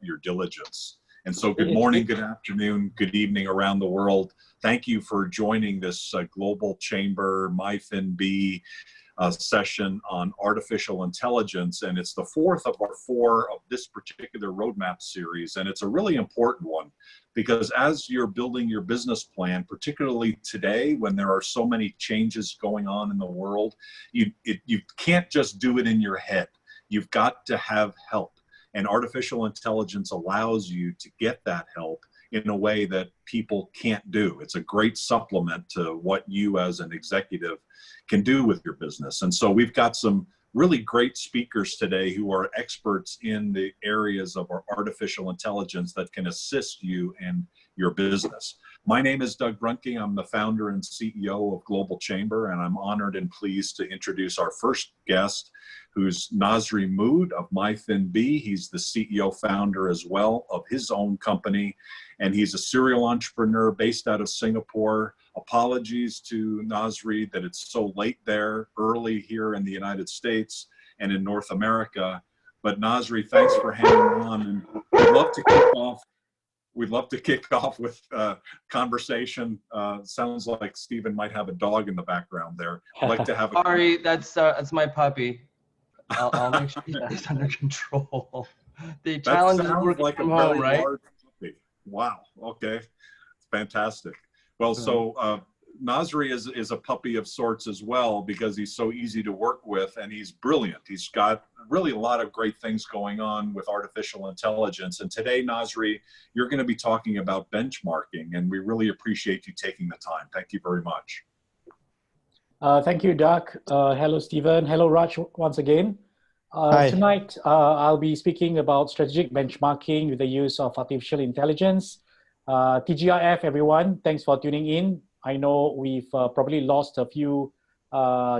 your diligence. And so good morning, good afternoon, good evening around the world. Thank you for joining this Global Chamber MyFinB session on artificial intelligence. And it's the fourth of our four of this particular roadmap series. And it's a really important one because as you're building your business plan, particularly today when there are so many changes going on in the world, you can't just do it in your head. You've got to have help. And artificial intelligence allows you to get that help in a way that people can't do. It's a great supplement to what you as an executive can do with your business. And so we've got some really great speakers today who are experts in the areas of our artificial intelligence that can assist you in your business. My name is Doug Brunke. I'm the founder and CEO of Global Chamber, and I'm honored and pleased to introduce our first guest, who's Nazri Muhd of MyFinB. He's the CEO founder as well of his own company, and he's a serial entrepreneur based out of Singapore. Apologies to Nazri that it's so late there, early here in the United States and in North America. But Nazri, thanks for hanging on, and we'd love to kick off with conversation. Sounds like Stephen might have a dog in the background there. I'd like to have a Sorry, that's my puppy. I'll make sure he's under control. The challenge is working like from a home, very right? large puppy. Wow. Okay. Fantastic. Well, so Nazri is a puppy of sorts as well because he's so easy to work with and he's brilliant. He's got really a lot of great things going on with artificial intelligence. And today, Nazri, you're going to be talking about benchmarking, and we really appreciate you taking the time. Thank you very much. Thank you, Doug. Hello, Stephen. Hello, Raj, once again. Hi. Tonight, I'll be speaking about strategic benchmarking with the use of artificial intelligence. TGIF, everyone. Thanks for tuning in. I know we've probably lost a few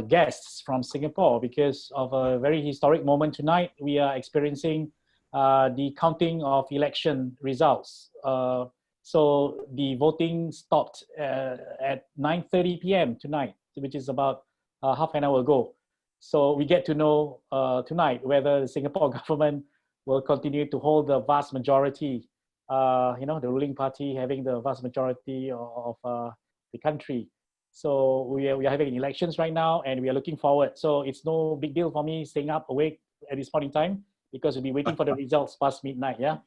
guests from Singapore because of a very historic moment tonight. We are experiencing the counting of election results. So the voting stopped at 9:30 p.m. tonight, which is about half an hour ago. So we get to know tonight whether the Singapore government will continue to hold the vast majority, the ruling party having the vast majority of the country. So we are having elections right now, and we are looking forward. So it's no big deal for me staying up awake at this point in time because we'll be waiting for the results past midnight. Yeah.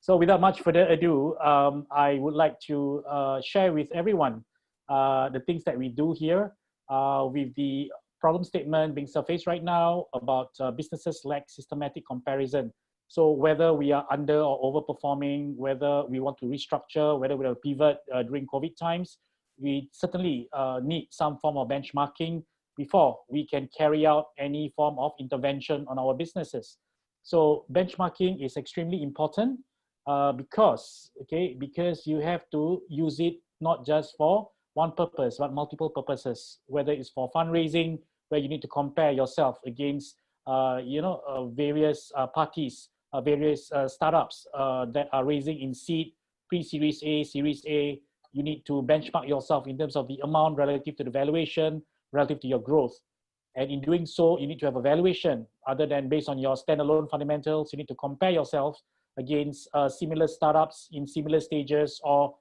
So without much further ado, I would like to share with everyone the things that we do here with the problem statement being surfaced right now about businesses lack systematic comparison. So whether we are under or overperforming, whether we want to restructure, whether we will pivot during COVID times, we certainly need some form of benchmarking before we can carry out any form of intervention on our businesses. So benchmarking is extremely important because you have to use it not just for one purpose, but multiple purposes, whether it's for fundraising, where you need to compare yourself against various parties, various startups that are raising in seed, pre-series A, series A. You need to benchmark yourself in terms of the amount relative to the valuation, relative to your growth. And in doing so, you need to have a valuation other than based on your standalone fundamentals. You need to compare yourself against similar startups in similar stages or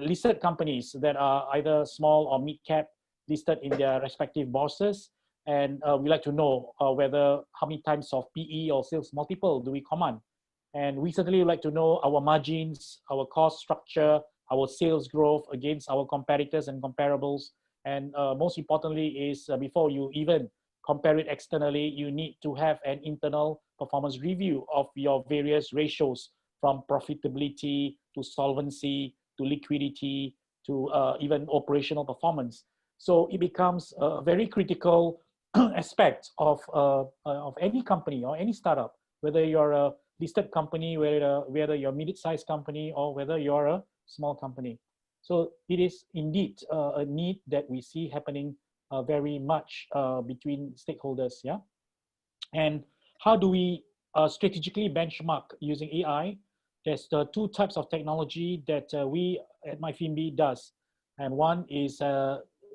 listed companies that are either small or mid-cap listed in their respective bourses. And we like to know whether how many times of PE or sales multiple do we command. And we certainly like to know our margins, our cost structure, our sales growth against our competitors and comparables. And most importantly is before you even compare it externally, you need to have an internal performance review of your various ratios from profitability to solvency to liquidity to even operational performance. So it becomes a very critical aspect of any company or any startup, whether you're a listed company, whether you're a mid-sized company, or whether you're a small company. So it is indeed a need that we see happening very much between stakeholders. Yeah. And how do we strategically benchmark using AI? There's two types of technology that we at MyFinB does. And one is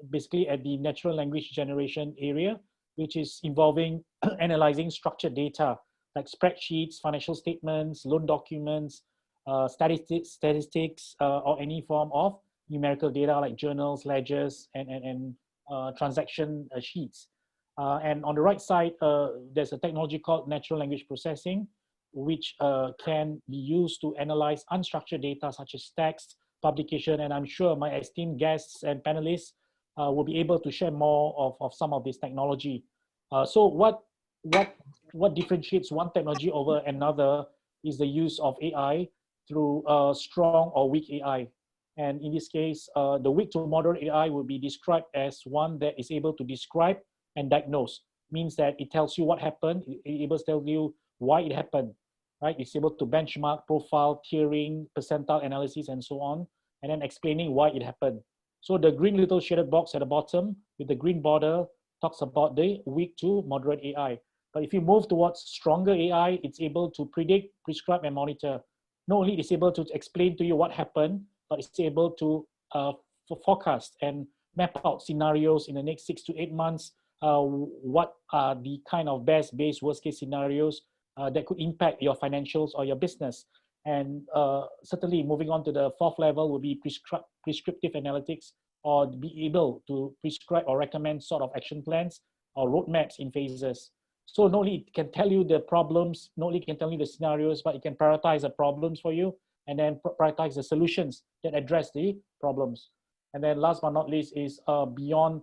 basically at the natural language generation area, which is involving analyzing structured data like spreadsheets, financial statements, loan documents, statistics, or any form of numerical data like journals, ledgers, and transaction sheets. And on the right side, there's a technology called natural language processing, which can be used to analyze unstructured data such as text, publication, and I'm sure my esteemed guests and panelists will be able to share more of some of this technology. So what differentiates one technology over another is the use of AI through strong or weak AI. And in this case, the weak to moderate AI will be described as one that is able to describe and diagnose. Means that it tells you what happened, it able to tell you why it happened, right? It's able to benchmark, profile, tiering, percentile analysis, and so on, and then explaining why it happened. So the green little shaded box at the bottom with the green border talks about the weak to moderate AI. But if you move towards stronger AI, it's able to predict, prescribe, and monitor. Not only is it able to explain to you what happened, but it's able to forecast and map out scenarios in the next 6 to 8 months. What are the kind of best, worst case scenarios that could impact your financials or your business? And certainly moving on to the fourth level will be prescriptive analytics, or be able to prescribe or recommend sort of action plans or roadmaps in phases. So not only it can tell you the problems, not only can tell you the scenarios, but it can prioritize the problems for you and then prioritize the solutions that address the problems. And then last but not least is beyond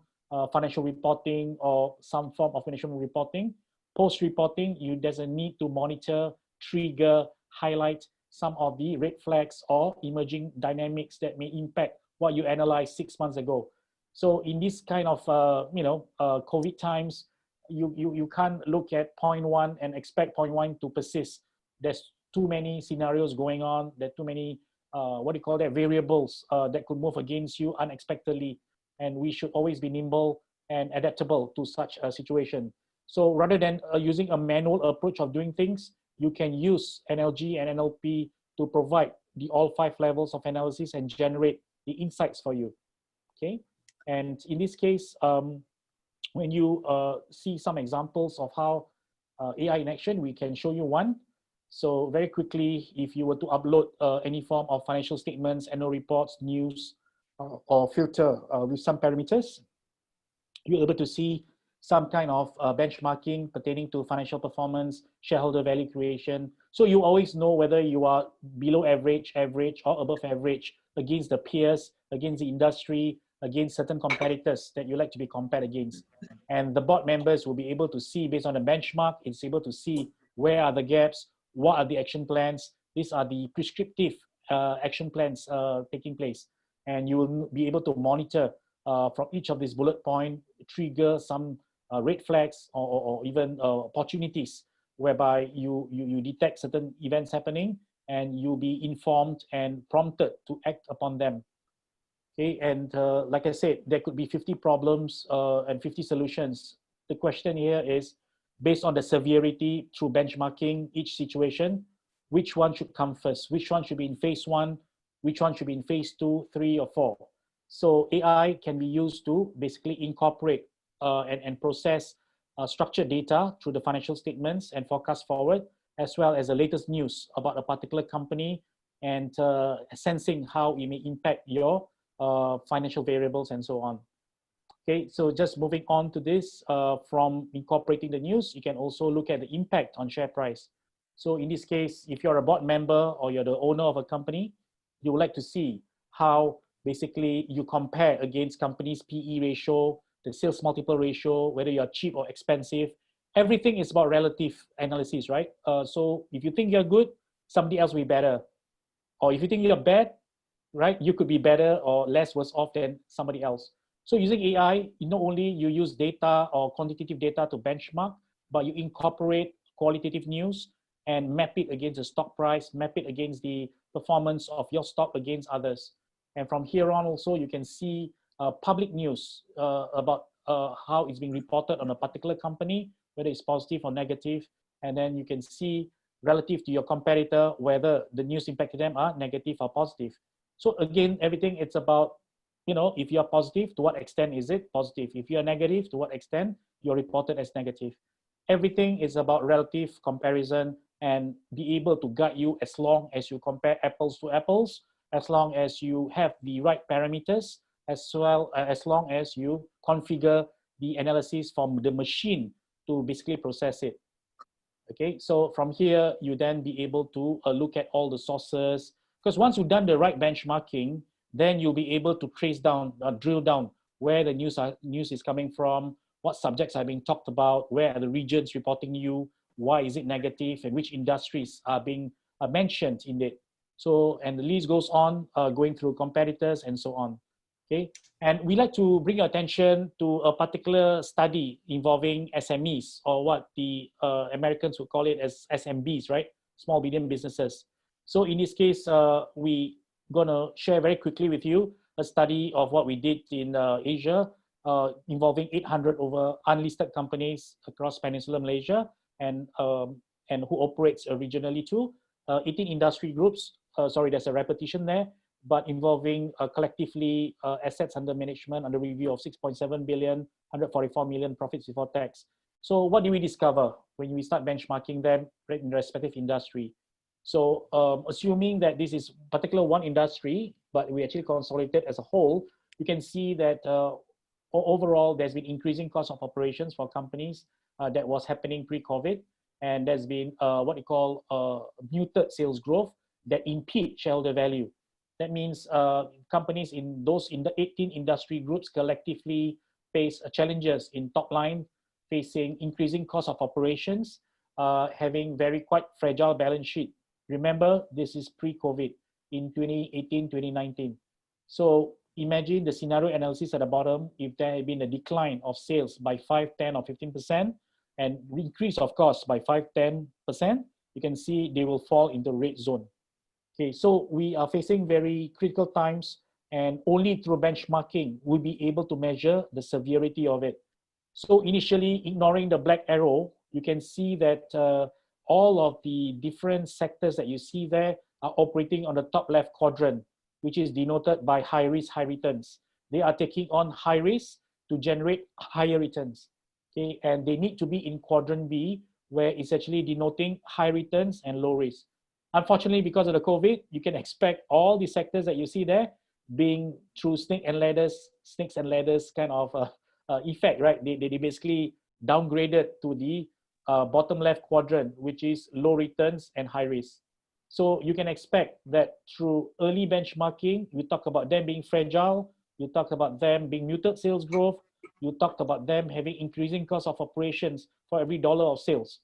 financial reporting or some form of financial reporting. Post-reporting, there's a need to monitor, trigger, highlight some of the red flags or emerging dynamics that may impact what you analyzed 6 months ago. So in this kind of COVID times, you can't look at point one and expect point one to persist. There's too many scenarios going on. There are too many variables that could move against you unexpectedly, and we should always be nimble and adaptable to such a situation. So rather than using a manual approach of doing things, you can use NLG and NLP to provide the all 5 levels of analysis and generate the insights for you. Okay, and in this case, when you see some examples of how AI in action, we can show you one. So very quickly, if you were to upload any form of financial statements, annual reports, news, or filter with some parameters, you're able to see some kind of benchmarking pertaining to financial performance, shareholder value creation. So you always know whether you are below average, or above average against the peers, against the industry, against certain competitors that you like to be compared against. And the board members will be able to see based on the benchmark, it's able to see where are the gaps, what are the action plans. These are the prescriptive action plans taking place. And you will be able to monitor from each of these bullet points, trigger some red flags or even opportunities whereby you detect certain events happening and you'll be informed and prompted to act upon them. Okay, and like I said, there could be 50 problems and 50 solutions. The question here is, based on the severity through benchmarking each situation, which one should come first? Which one should be in phase 1? Which one should be in phase 2, 3, or 4? So AI can be used to basically incorporate and process structured data through the financial statements and forecast forward, as well as the latest news about a particular company and sensing how it may impact your financial variables and so on. Okay, so just moving on to this, from incorporating the news, you can also look at the impact on share price. So in this case, if you're a board member or you're the owner of a company, you would like to see how basically you compare against companies' PE ratio, the sales multiple ratio, whether you're cheap or expensive. Everything is about relative analysis, right? So if you think you're good, somebody else will be better. Or if you think you're bad, right, you could be better or less worse off than somebody else. So using AI, not only you use data or quantitative data to benchmark, but you incorporate qualitative news and map it against the stock price, map it against the performance of your stock against others. And from here on also, you can see public news about how it's being reported on a particular company, whether it's positive or negative. And then you can see relative to your competitor, whether the news impacted them are negative or positive. So again, everything it's about, if you're positive, to what extent is it positive? If you're negative, to what extent you're reported as negative? Everything is about relative comparison and be able to guide you as long as you compare apples to apples, as long as you have the right parameters, as well as long as you configure the analysis from the machine to basically process it. Okay, so from here, you then be able to look at all the sources, because once you've done the right benchmarking, then you'll be able to trace down, drill down where the news is coming from, what subjects are being talked about, where are the regions reporting you, why is it negative, and which industries are being mentioned in it. So, and the list goes on, going through competitors and so on. Okay, and we like to bring your attention to a particular study involving SMEs, or what the Americans would call it as SMBs, right? Small medium businesses. So in this case, we gonna share very quickly with you a study of what we did in Asia, involving 800 over unlisted companies across Peninsular Malaysia, and who operates regionally too. 18 industry groups. Sorry, there's a repetition there, but involving collectively assets under management under review of 6.7 billion, 144 million profits before tax. So what do we discover when we start benchmarking them in respective industry? So assuming that this is particular one industry, but we actually consolidate as a whole, you can see that overall there's been increasing cost of operations for companies that was happening pre-COVID, and there's been what we call muted sales growth that impede shareholder value. That means companies in the 18 industry groups collectively face challenges in top line, facing increasing cost of operations, having very quite fragile balance sheet. Remember, this is pre-COVID in 2018, 2019. So imagine the scenario analysis at the bottom. If there had been a decline of sales by 5, 10, or 15%, and increase of cost by 5, 10%, you can see they will fall in the red zone. Okay, so we are facing very critical times, and only through benchmarking we'll be able to measure the severity of it. So initially, ignoring the black arrow, you can see that all of the different sectors that you see there are operating on the top left quadrant, which is denoted by high risk, high returns. They are taking on high risk to generate higher returns. Okay, and they need to be in quadrant B, where it's actually denoting high returns and low risk. Unfortunately, because of the COVID, you can expect all the sectors that you see there being through snakes and ladders kind of effect, right? They basically downgraded to the bottom left quadrant, which is low returns and high risk. So you can expect that through early benchmarking, we talk about them being fragile, you talk about them being muted sales growth, you talked about them having increasing cost of operations for every dollar of sales.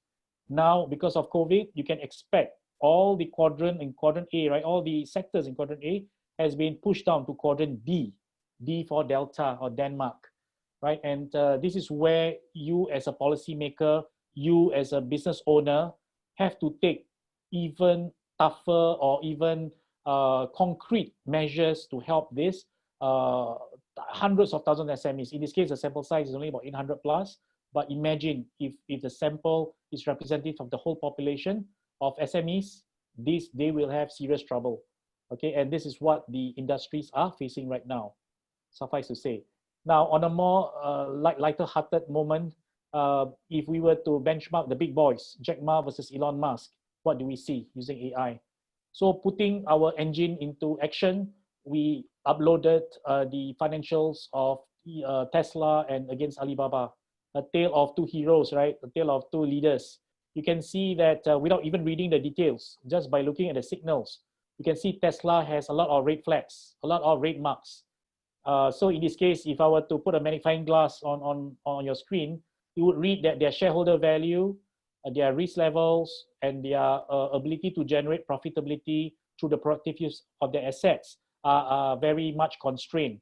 Now, because of COVID, you can expect all the quadrant in quadrant A, right? All the sectors in quadrant A has been pushed down to quadrant D, D for Delta or Denmark, right? And this is where you as a policymaker, you as a business owner have to take even tougher or even concrete measures to help this hundreds of thousands of SMEs. In this case, the sample size is only about 800 plus, but imagine if the sample is representative of the whole population of SMEs, they will have serious trouble. Okay, and this is what the industries are facing right now, suffice to say. Now, on a more lighter-hearted moment, if we were to benchmark the big boys, Jack Ma versus Elon Musk, what do we see using AI? So putting our engine into action, we uploaded the financials of Tesla and against Alibaba, a tale of two heroes, right? A tale of two leaders. You can see that without even reading the details, just by looking at the signals, you can see Tesla has a lot of red flags, a lot of red marks. So in this case, if I were to put a magnifying glass on your screen, you would read that their shareholder value, their risk levels, and their ability to generate profitability through the productive use of their assets are very much constrained.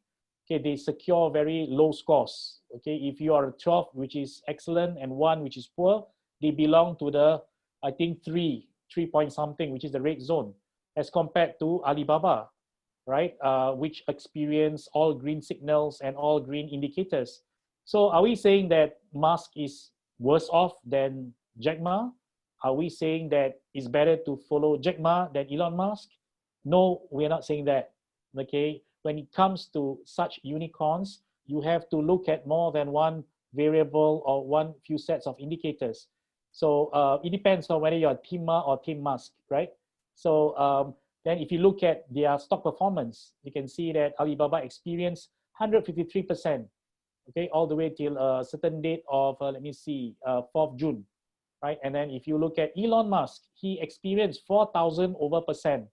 Okay, they secure very low scores. Okay, if you are a 12, which is excellent, and 1, which is poor, they belong to the, I think, 3 point something, which is the red zone, as compared to Alibaba, right? Which experience all green signals and all green indicators. So are we saying that Musk is worse off than Jack Ma? Are we saying that it's better to follow Jack Ma than Elon Musk? No, we're not saying that. Okay, when it comes to such unicorns, you have to look at more than one variable or one few sets of indicators. So it depends on whether you're Team Ma or Team Musk, right? So then if you look at their stock performance, you can see that Alibaba experienced 153%, okay, all the way till a certain date of, let me see, 4th June, right? And then if you look at Elon Musk, he experienced 4,000 over percent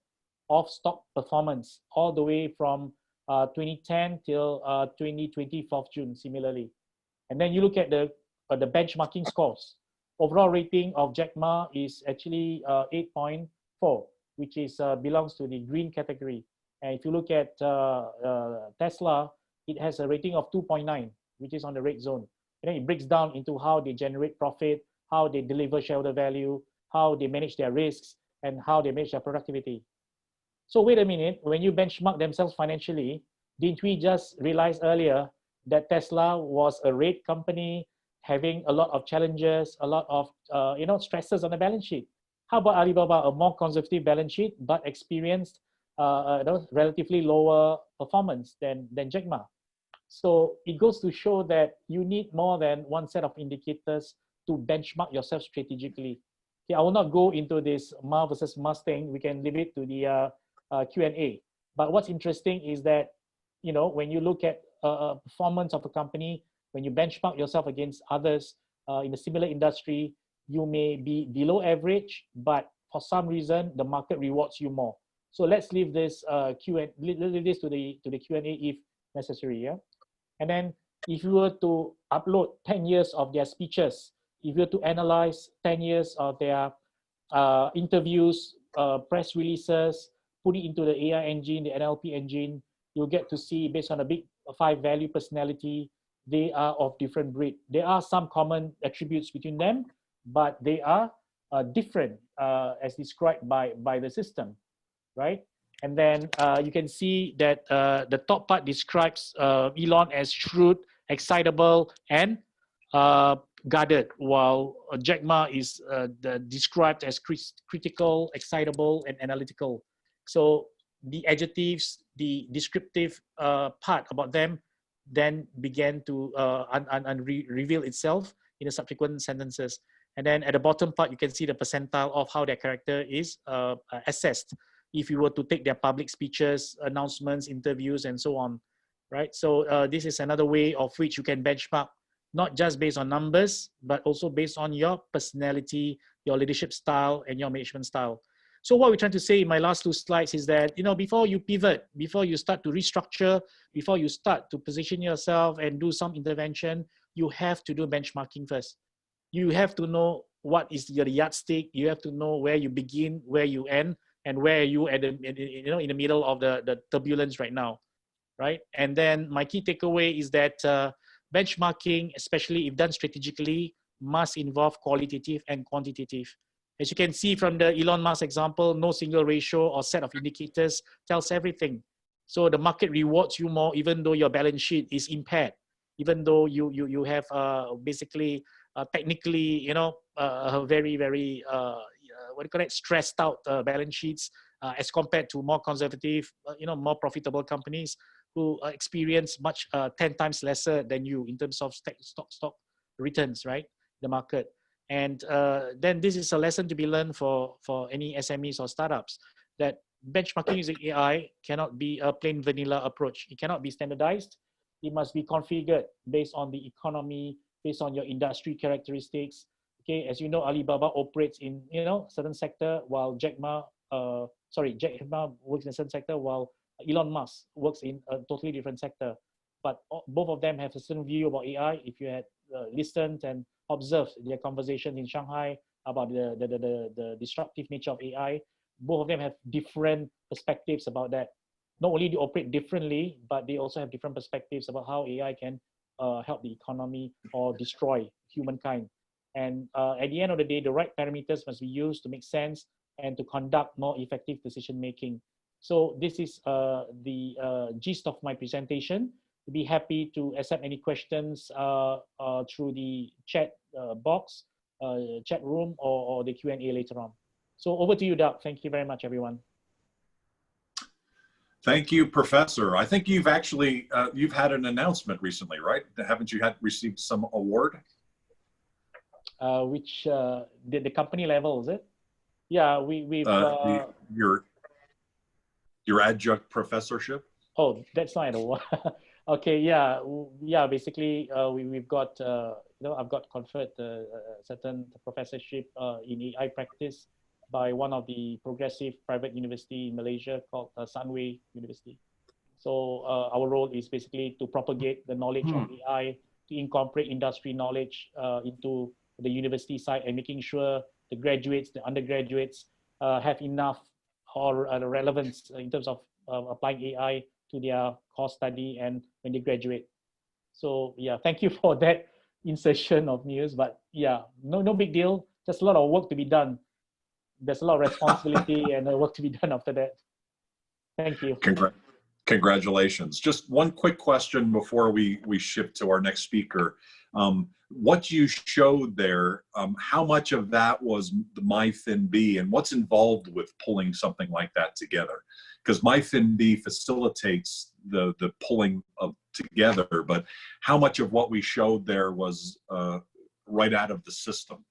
of stock performance all the way from 2010 till 2020, 4th June, similarly. And then you look at the benchmarking scores. Overall rating of Jack Ma is actually 8.4, which is belongs to the green category. And if you look at Tesla, it has a rating of 2.9, which is on the red zone. And then it breaks down into how they generate profit, how they deliver shareholder value, how they manage their risks, and how they manage their productivity. So wait a minute, when you benchmark themselves financially, didn't we just realize earlier that Tesla was a red company having a lot of challenges, a lot of stresses on the balance sheet? How about Alibaba, a more conservative balance sheet, but experienced relatively lower performance than Jack Ma? So it goes to show that you need more than one set of indicators to benchmark yourself strategically. Okay, I will not go into this Ma versus Mustang. We can leave it to the Q&A. But what's interesting is that, when you look at performance of a company, when you benchmark yourself against others in a similar industry, you may be below average, but for some reason, the market rewards you more. So let's leave this leave this to the Q&A if necessary. Yeah. And then if you were to upload 10 years of their speeches, if you were to analyze 10 years of their interviews, press releases, put it into the AI engine, the NLP engine, you'll get to see, based on a big 5 value personality, they are of different breed. There are some common attributes between them, but they are different as described by the system, right? And then you can see that the top part describes Elon as shrewd, excitable, and guarded, while Jack Ma is described as critical, excitable, and analytical. So the adjectives, the descriptive part about them then began to reveal itself in the subsequent sentences. And then at the bottom part, you can see the percentile of how their character is assessed if you were to take their public speeches, announcements, interviews, and so on, right? So this is another way of which you can benchmark, not just based on numbers, but also based on your personality, your leadership style, and your management style. So what we're trying to say in my last 2 slides is that, before you pivot, before you start to restructure, before you start to position yourself and do some intervention, you have to do benchmarking first. You have to know what is your yardstick. You have to know where you begin, where you end, and where are you at in the middle of the turbulence right now, right? And then my key takeaway is that benchmarking, especially if done strategically, must involve qualitative and quantitative. As you can see from the Elon Musk example, no single ratio or set of indicators tells everything. So the market rewards you more, even though your balance sheet is impaired, even though you have basically technically, very, very stressed out balance sheets as compared to more conservative, more profitable companies who experience much 10 times lesser than you in terms of stock returns, right? The market. And then this is a lesson to be learned for any SMEs or startups, that benchmarking using AI cannot be a plain vanilla approach. It cannot be standardized. It must be configured based on the economy, based on your industry characteristics. Okay, as you know, Alibaba operates in certain sector, while Jack Ma works in a certain sector, while Elon Musk works in a totally different sector. But both of them have a certain view about AI. If you had listened and observed their conversation in Shanghai about the disruptive nature of AI, both of them have different perspectives about that. Not only do they operate differently, but they also have different perspectives about how AI can help the economy or destroy humankind. And at the end of the day, the right parameters must be used to make sense and to conduct more effective decision making. So this is the gist of my presentation. I'd be happy to accept any questions through the chat box, chat room, or the Q&A later on. So over to you, Doug. Thank you very much, everyone. Thank you, Professor. I think you've actually you've had an announcement recently, right? Haven't you received some award? Which the company level, is it? Yeah, we've your adjunct professorship. Oh, that's not an award. Okay, yeah, yeah. Basically, we've got I've got conferred a certain professorship in AI practice by one of the progressive private university in Malaysia called Sunway University. So our role is basically to propagate the knowledge of AI, to incorporate industry knowledge into the university side, and making sure the graduates, the undergraduates, have enough or relevance in terms of applying AI to their course study and when they graduate. So yeah, thank you for that insertion of news. But yeah, no big deal. Just a lot of work to be done. There's a lot of responsibility and work to be done after that. Thank you. Congratulations. Just one quick question before we shift to our next speaker. What you showed there, how much of that was the MyFinB, and what's involved with pulling something like that together? Because MyFinB facilitates the pulling of together, but how much of what we showed there was right out of the system?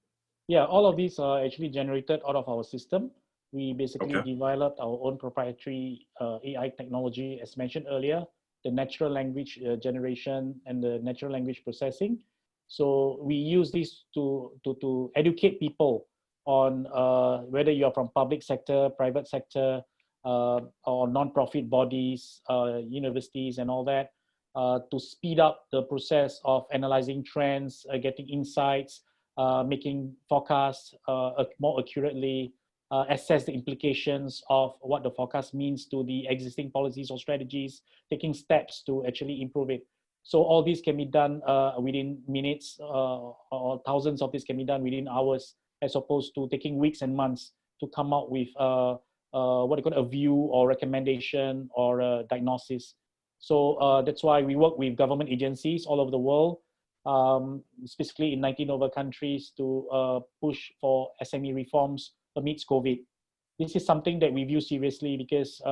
Yeah, all of these are actually generated out of our system. We basically developed our own proprietary AI technology, as mentioned earlier, the natural language generation and the natural language processing. So we use this to educate people on whether you're from public sector, private sector, or non-profit bodies, universities and all that, to speed up the process of analyzing trends, getting insights, making forecasts more accurately, assess the implications of what the forecast means to the existing policies or strategies, taking steps to actually improve it. So all these can be done within minutes, or thousands of these can be done within hours, as opposed to taking weeks and months to come out with what you call a view or recommendation or a diagnosis. So that's why we work with government agencies all over the world, specifically in 19 over countries, to push for SME reforms amidst COVID. This is something that we view seriously because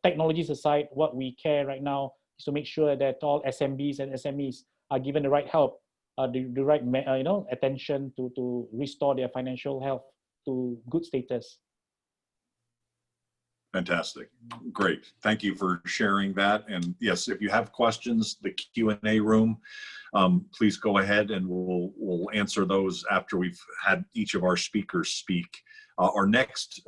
technologies aside, what we care right now is to make sure that all SMBs and SMEs are given the right help, the right attention to restore their financial health to good status. Fantastic. Great. Thank you for sharing that. And yes, if you have questions, the Q&A room, please go ahead and we'll answer those after we've had each of our speakers speak. Our next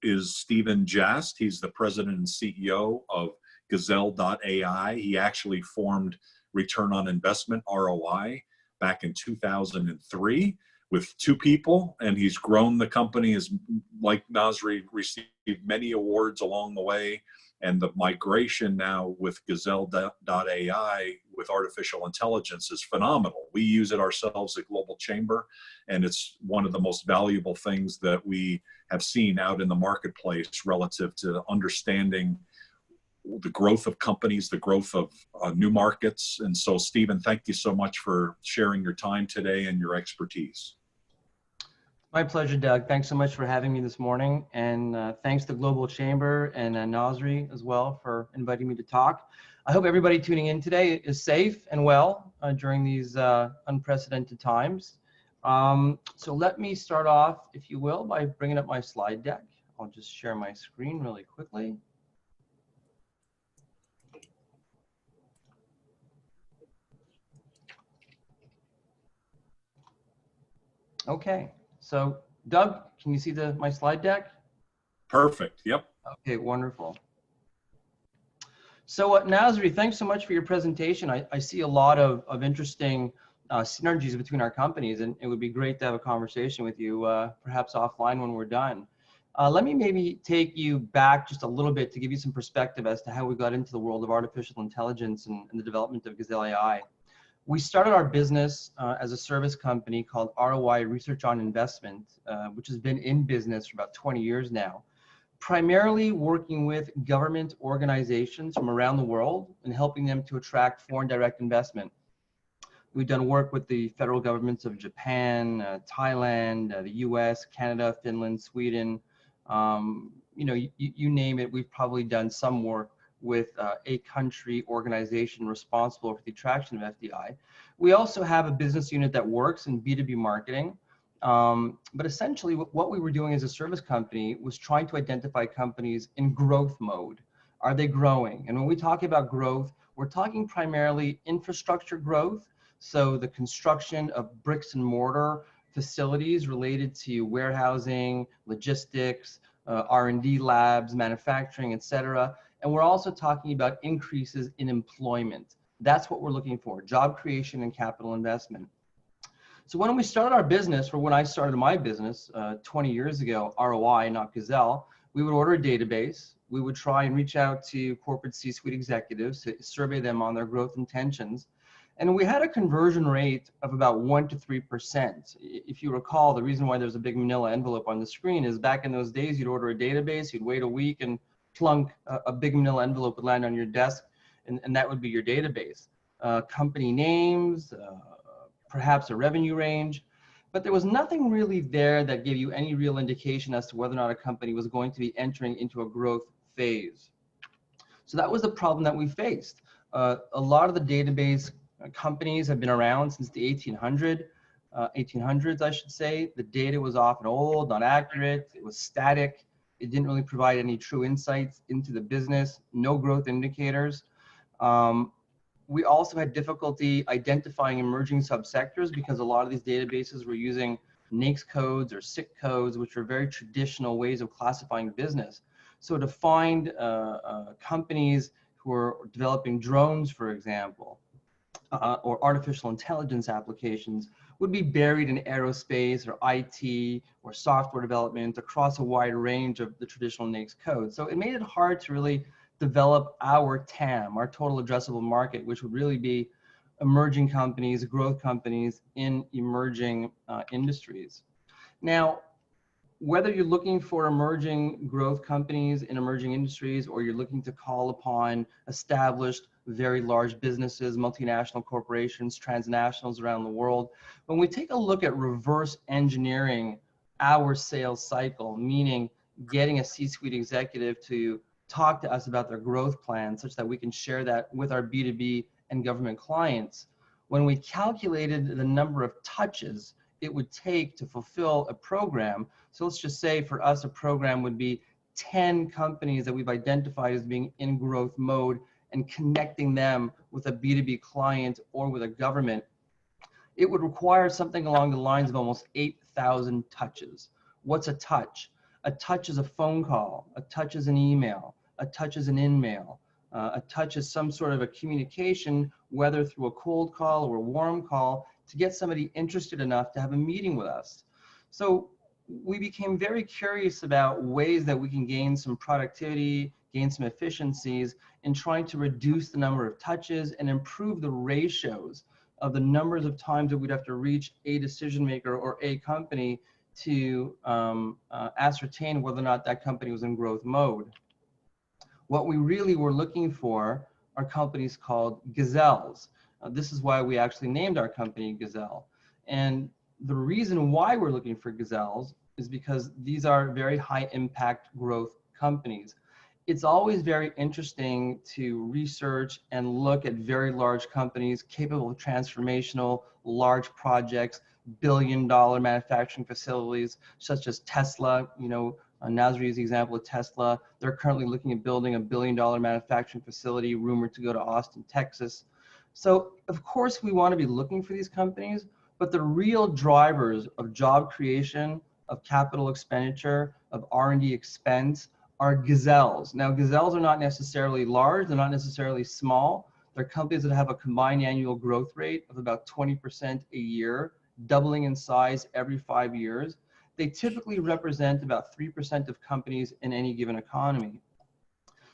is Stephen Jast. He's the president and CEO of Gazelle.ai. He actually formed Return on Investment, ROI, back in 2003 with 2 people, and he's grown the company. As like Nazri, received many awards along the way, and the migration now with Gazelle.ai with artificial intelligence is phenomenal. We use it ourselves at Global Chamber, and it's one of the most valuable things that we have seen out in the marketplace relative to understanding the growth of companies, the growth of new markets. And so, Stephen, thank you so much for sharing your time today and your expertise. My pleasure, Doug. Thanks so much for having me this morning. And thanks to Global Chamber and Nazri as well for inviting me to talk. I hope everybody tuning in today is safe and well during these unprecedented times. So let me start off, if you will, by bringing up my slide deck. I'll just share my screen really quickly. Okay, so Doug, can you see my slide deck? Perfect, yep. Okay, wonderful. So Nazri, thanks so much for your presentation. I see a lot of interesting synergies between our companies, and it would be great to have a conversation with you, perhaps offline when we're done. Let me maybe take you back just a little bit to give you some perspective as to how we got into the world of artificial intelligence and the development of Gazelle.ai. We started our business as a service company called ROI, Research on Investment, which has been in business for about 20 years now, primarily working with government organizations from around the world and helping them to attract foreign direct investment. We've done work with the federal governments of Japan, Thailand, the US, Canada, Finland, Sweden, you name it, we've probably done some work with a country organization responsible for the attraction of FDI. We also have a business unit that works in B2B marketing. But essentially what we were doing as a service company was trying to identify companies in growth mode. Are they growing? And when we talk about growth, we're talking primarily infrastructure growth. So the construction of bricks and mortar facilities related to warehousing, logistics, R&D labs, manufacturing, et cetera. And we're also talking about increases in employment. That's what we're looking for, job creation and capital investment. So when we started our business, or when I started my business 20 years ago, ROI, not Gazelle, we would order a database. We would try and reach out to corporate C-suite executives to survey them on their growth intentions. And we had a conversion rate of about 1 to 3%. If you recall, the reason why there's a big manila envelope on the screen is back in those days, you'd order a database, you'd wait a week, and plunk, a big manila envelope would land on your desk, and that would be your database. Company names, perhaps a revenue range, but there was nothing really there that gave you any real indication as to whether or not a company was going to be entering into a growth phase. So that was the problem that we faced. A lot of the database companies have been around since the 1800s, I should say. The data was often old, not accurate, it was static. It didn't really provide any true insights into the business, no growth indicators. We also had difficulty identifying emerging subsectors because a lot of these databases were using NAICS codes or SIC codes, which are very traditional ways of classifying business. So to find companies who are developing drones, for example, or artificial intelligence applications would be buried in aerospace or IT or software development across a wide range of the traditional NAICS codes. So it made it hard to really develop our TAM, our total addressable market, which would really be emerging companies, growth companies in emerging industries. Now, whether you're looking for emerging growth companies in emerging industries, or you're looking to call upon established, very large businesses, multinational corporations, transnationals around the world, when we take a look at reverse engineering our sales cycle, meaning getting a C-suite executive to talk to us about their growth plan such that we can share that with our B2B and government clients, when we calculated the number of touches it would take to fulfill a program. So let's just say for us, a program would be 10 companies that we've identified as being in growth mode and connecting them with a B2B client or with a government. It would require something along the lines of almost 8,000 touches. What's a touch? A touch is a phone call, a touch is an email, a touch is an in-mail, a touch is some sort of a communication, whether through a cold call or a warm call, to get somebody interested enough to have a meeting with us. So we became very curious about ways that we can gain some productivity, gain some efficiencies in trying to reduce the number of touches and improve the ratios of the numbers of times that we'd have to reach a decision maker or a company to ascertain whether or not that company was in growth mode. What we really were looking for are companies called gazelles. This is why we actually named our company Gazelle. And the reason why we're looking for gazelles is because these are very high impact growth companies. It's always very interesting to research and look at very large companies capable of transformational large projects, billion-dollar manufacturing facilities such as Tesla. You know, Nazri is the example of Tesla. They're currently looking at building a billion-dollar manufacturing facility rumored to go to Austin, Texas. So of course we want to be looking for these companies, but the real drivers of job creation, of capital expenditure, of R&D expense are gazelles. Now, gazelles are not necessarily large, they're not necessarily small. They're companies that have a combined annual growth rate of about 20% a year, doubling in size every 5 years. They typically represent about 3% of companies in any given economy.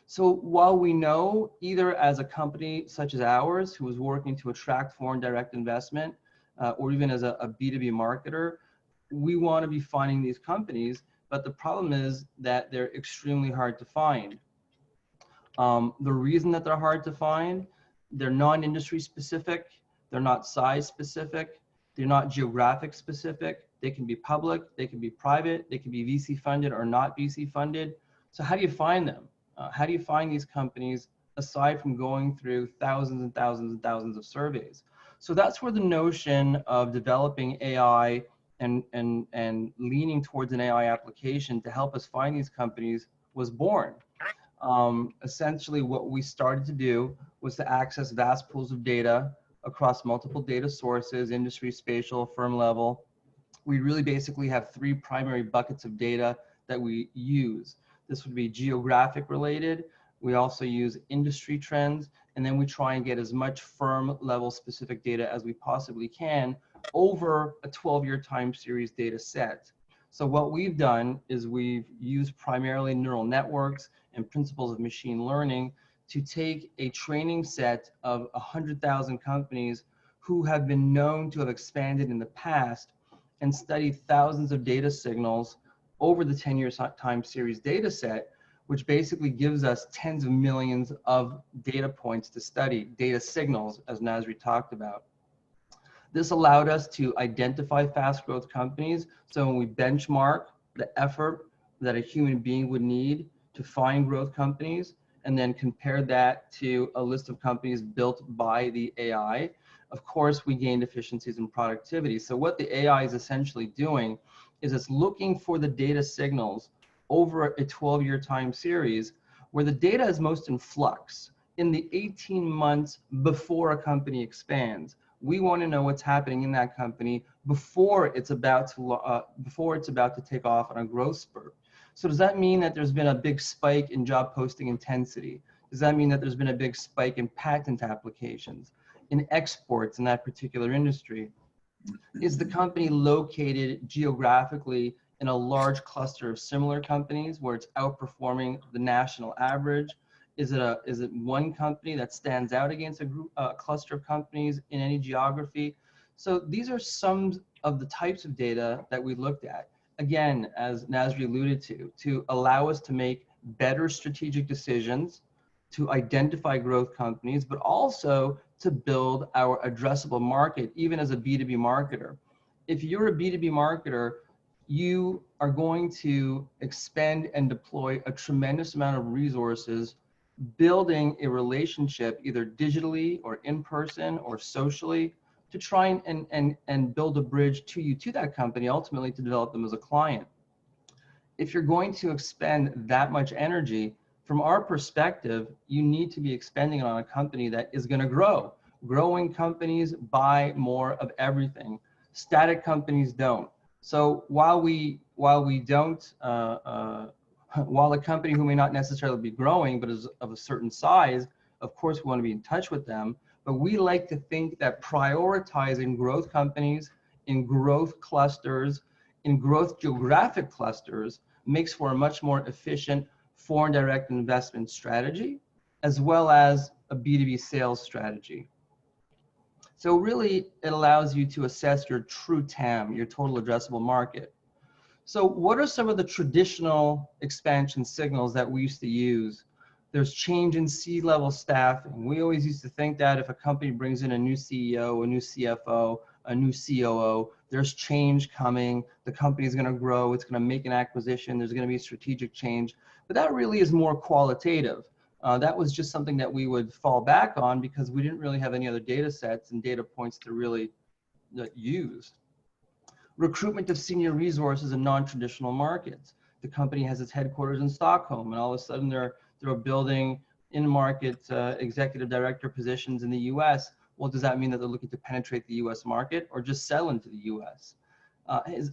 So while we know, either as a company such as ours, who is working to attract foreign direct investment, or even as a B2B marketer, we want to be finding these companies, but the problem is that they're extremely hard to find. The reason that they're hard to find, they're non-industry specific, they're not size specific, they're not geographic specific, they can be public, they can be private, they can be VC funded or not VC funded. So how do you find them? How do you find these companies aside from going through thousands and thousands and thousands of surveys. So that's where the notion of developing AI and leaning towards an AI application to help us find these companies was born. Essentially, what we started to do was to access vast pools of data across multiple data sources, industry, spatial, firm level. We really basically have three primary buckets of data that we use. This would be geographic related. We also use industry trends, and then we try and get as much firm level specific data as we possibly can over a 12-year time series data set. So what we've done is we've used primarily neural networks and principles of machine learning to take a training set of 100,000 companies who have been known to have expanded in the past and study thousands of data signals over the 10-year time series data set, which basically gives us tens of millions of data points to study, data signals, as Nazri talked about. This allowed us to identify fast growth companies. So when we benchmark the effort that a human being would need to find growth companies, and then compare that to a list of companies built by the AI, of course, we gained efficiencies in productivity. So what the AI is essentially doing is it's looking for the data signals over a 12-year time series where the data is most in flux. In the 18 months before a company expands, we want to know what's happening in that company before it's about to take off on a growth spurt. So does that mean that there's been a big spike in job posting intensity? Does that mean that there's been a big spike in patent applications, in exports in that particular industry? Is the company located geographically in a large cluster of similar companies where it's outperforming the national average? Is it one company that stands out against a cluster of companies in any geography? So these are some of the types of data that we looked at. Again, as Nazri alluded to allow us to make better strategic decisions, to identify growth companies, but also to build our addressable market, even as a B2B marketer. If you're a B2B marketer, you are going to expend and deploy a tremendous amount of resources building a relationship either digitally or in person or socially to try and build a bridge to that company, ultimately to develop them as a client. If you're going to expend that much energy, from our perspective, you need to be expending it on a company that is going to grow. Growing companies buy more of everything. Static companies don't. So while a company who may not necessarily be growing, but is of a certain size, of course we want to be in touch with them. But we like to think that prioritizing growth companies in growth clusters, in growth geographic clusters, makes for a much more efficient foreign direct investment strategy, as well as a B2B sales strategy. So really, it allows you to assess your true TAM, your total addressable market. So what are some of the traditional expansion signals that we used to use? There's change in C-level staffing. We always used to think that if a company brings in a new CEO, a new CFO, a new COO, there's change coming, the company's gonna grow, it's gonna make an acquisition, there's gonna be strategic change. But that really is more qualitative. That was just something that we would fall back on because we didn't really have any other data sets and data points to really use. Recruitment of senior resources in non-traditional markets. The company has its headquarters in Stockholm, and all of a sudden they're building in-market executive director positions in the US. Well, does that mean that they're looking to penetrate the US market or just sell into the US?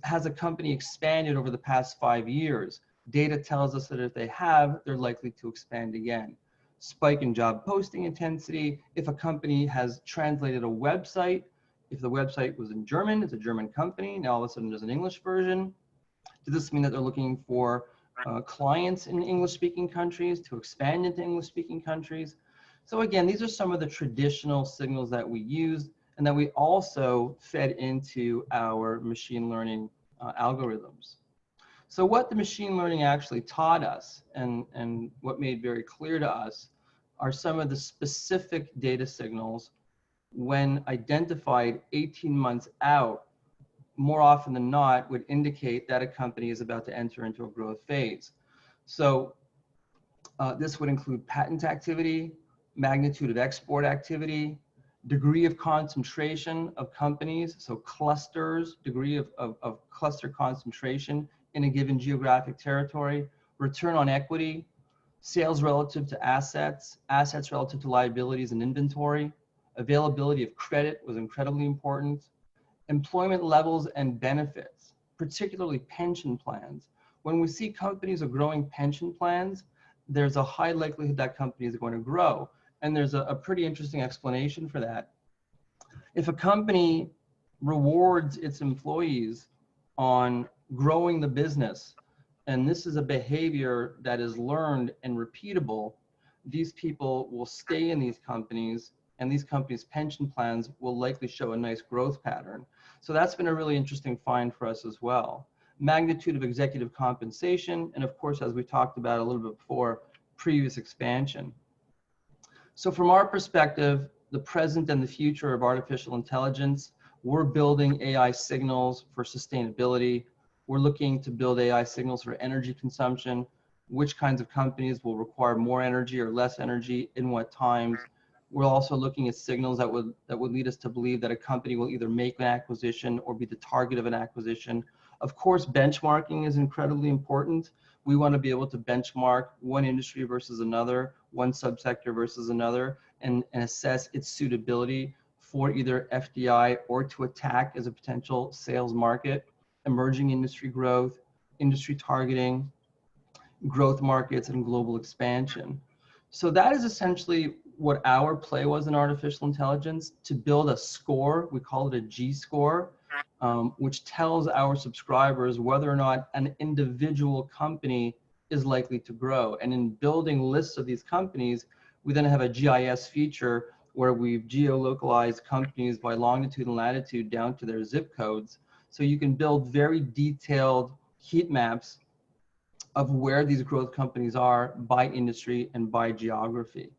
Has a company expanded over the past 5 years? Data tells us that if they have, they're likely to expand again. Spike in job posting intensity. If a company has translated a website, if the website was in German, it's a German company, now all of a sudden there's an English version. Does this mean that they're looking for clients in English-speaking countries to expand into English-speaking countries? So again, these are some of the traditional signals that we used and that we also fed into our machine learning algorithms. So what the machine learning actually taught us and what made very clear to us are some of the specific data signals when identified 18 months out, more often than not, would indicate that a company is about to enter into a growth phase. So this would include patent activity, magnitude of export activity, degree of concentration of companies, so clusters, degree of cluster concentration in a given geographic territory, return on equity, sales relative to assets, assets relative to liabilities and inventory, availability of credit was incredibly important, employment levels and benefits, particularly pension plans. When we see companies are growing pension plans, there's a high likelihood that company is going to grow. And there's a pretty interesting explanation for that. If a company rewards its employees on growing the business, and this is a behavior that is learned and repeatable, these people will stay in these companies, and these companies' pension plans will likely show a nice growth pattern. So that's been a really interesting find for us as well. Magnitude of executive compensation, and of course, as we talked about a little bit before, previous expansion. So from our perspective, the present and the future of artificial intelligence, we're building AI signals for sustainability. We're looking to build AI signals for energy consumption, which kinds of companies will require more energy or less energy, in what times. We're also looking at signals that would lead us to believe that a company will either make an acquisition or be the target of an acquisition. Of course, benchmarking is incredibly important. We want to be able to benchmark one industry versus another, one subsector versus another, and assess its suitability for either FDI or to attack as a potential sales market, emerging industry growth, industry targeting, growth markets, and global expansion. So that is essentially what our play was in artificial intelligence, to build a score. We call it a G-score, which tells our subscribers whether or not an individual company is likely to grow. And in building lists of these companies, we then have a GIS feature where we've geolocalized companies by longitude and latitude down to their zip codes. So you can build very detailed heat maps of where these growth companies are by industry and by geography.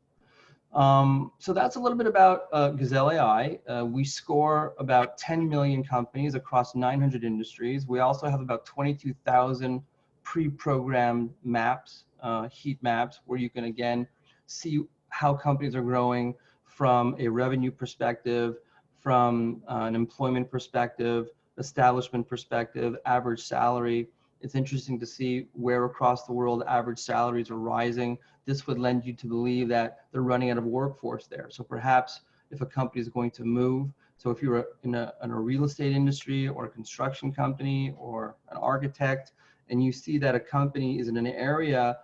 So that's a little bit about Gazelle.ai. We score about 10 million companies across 900 industries. We also have about 22,000 pre-programmed maps, heat maps, where you can again see how companies are growing from a revenue perspective, from an employment perspective, establishment perspective, average salary. It's interesting to see where across the world average salaries are rising. This would lend you to believe that they're running out of workforce there. So perhaps if a company is going to move, so if you're in a real estate industry or a construction company or an architect, and you see that a company is in an area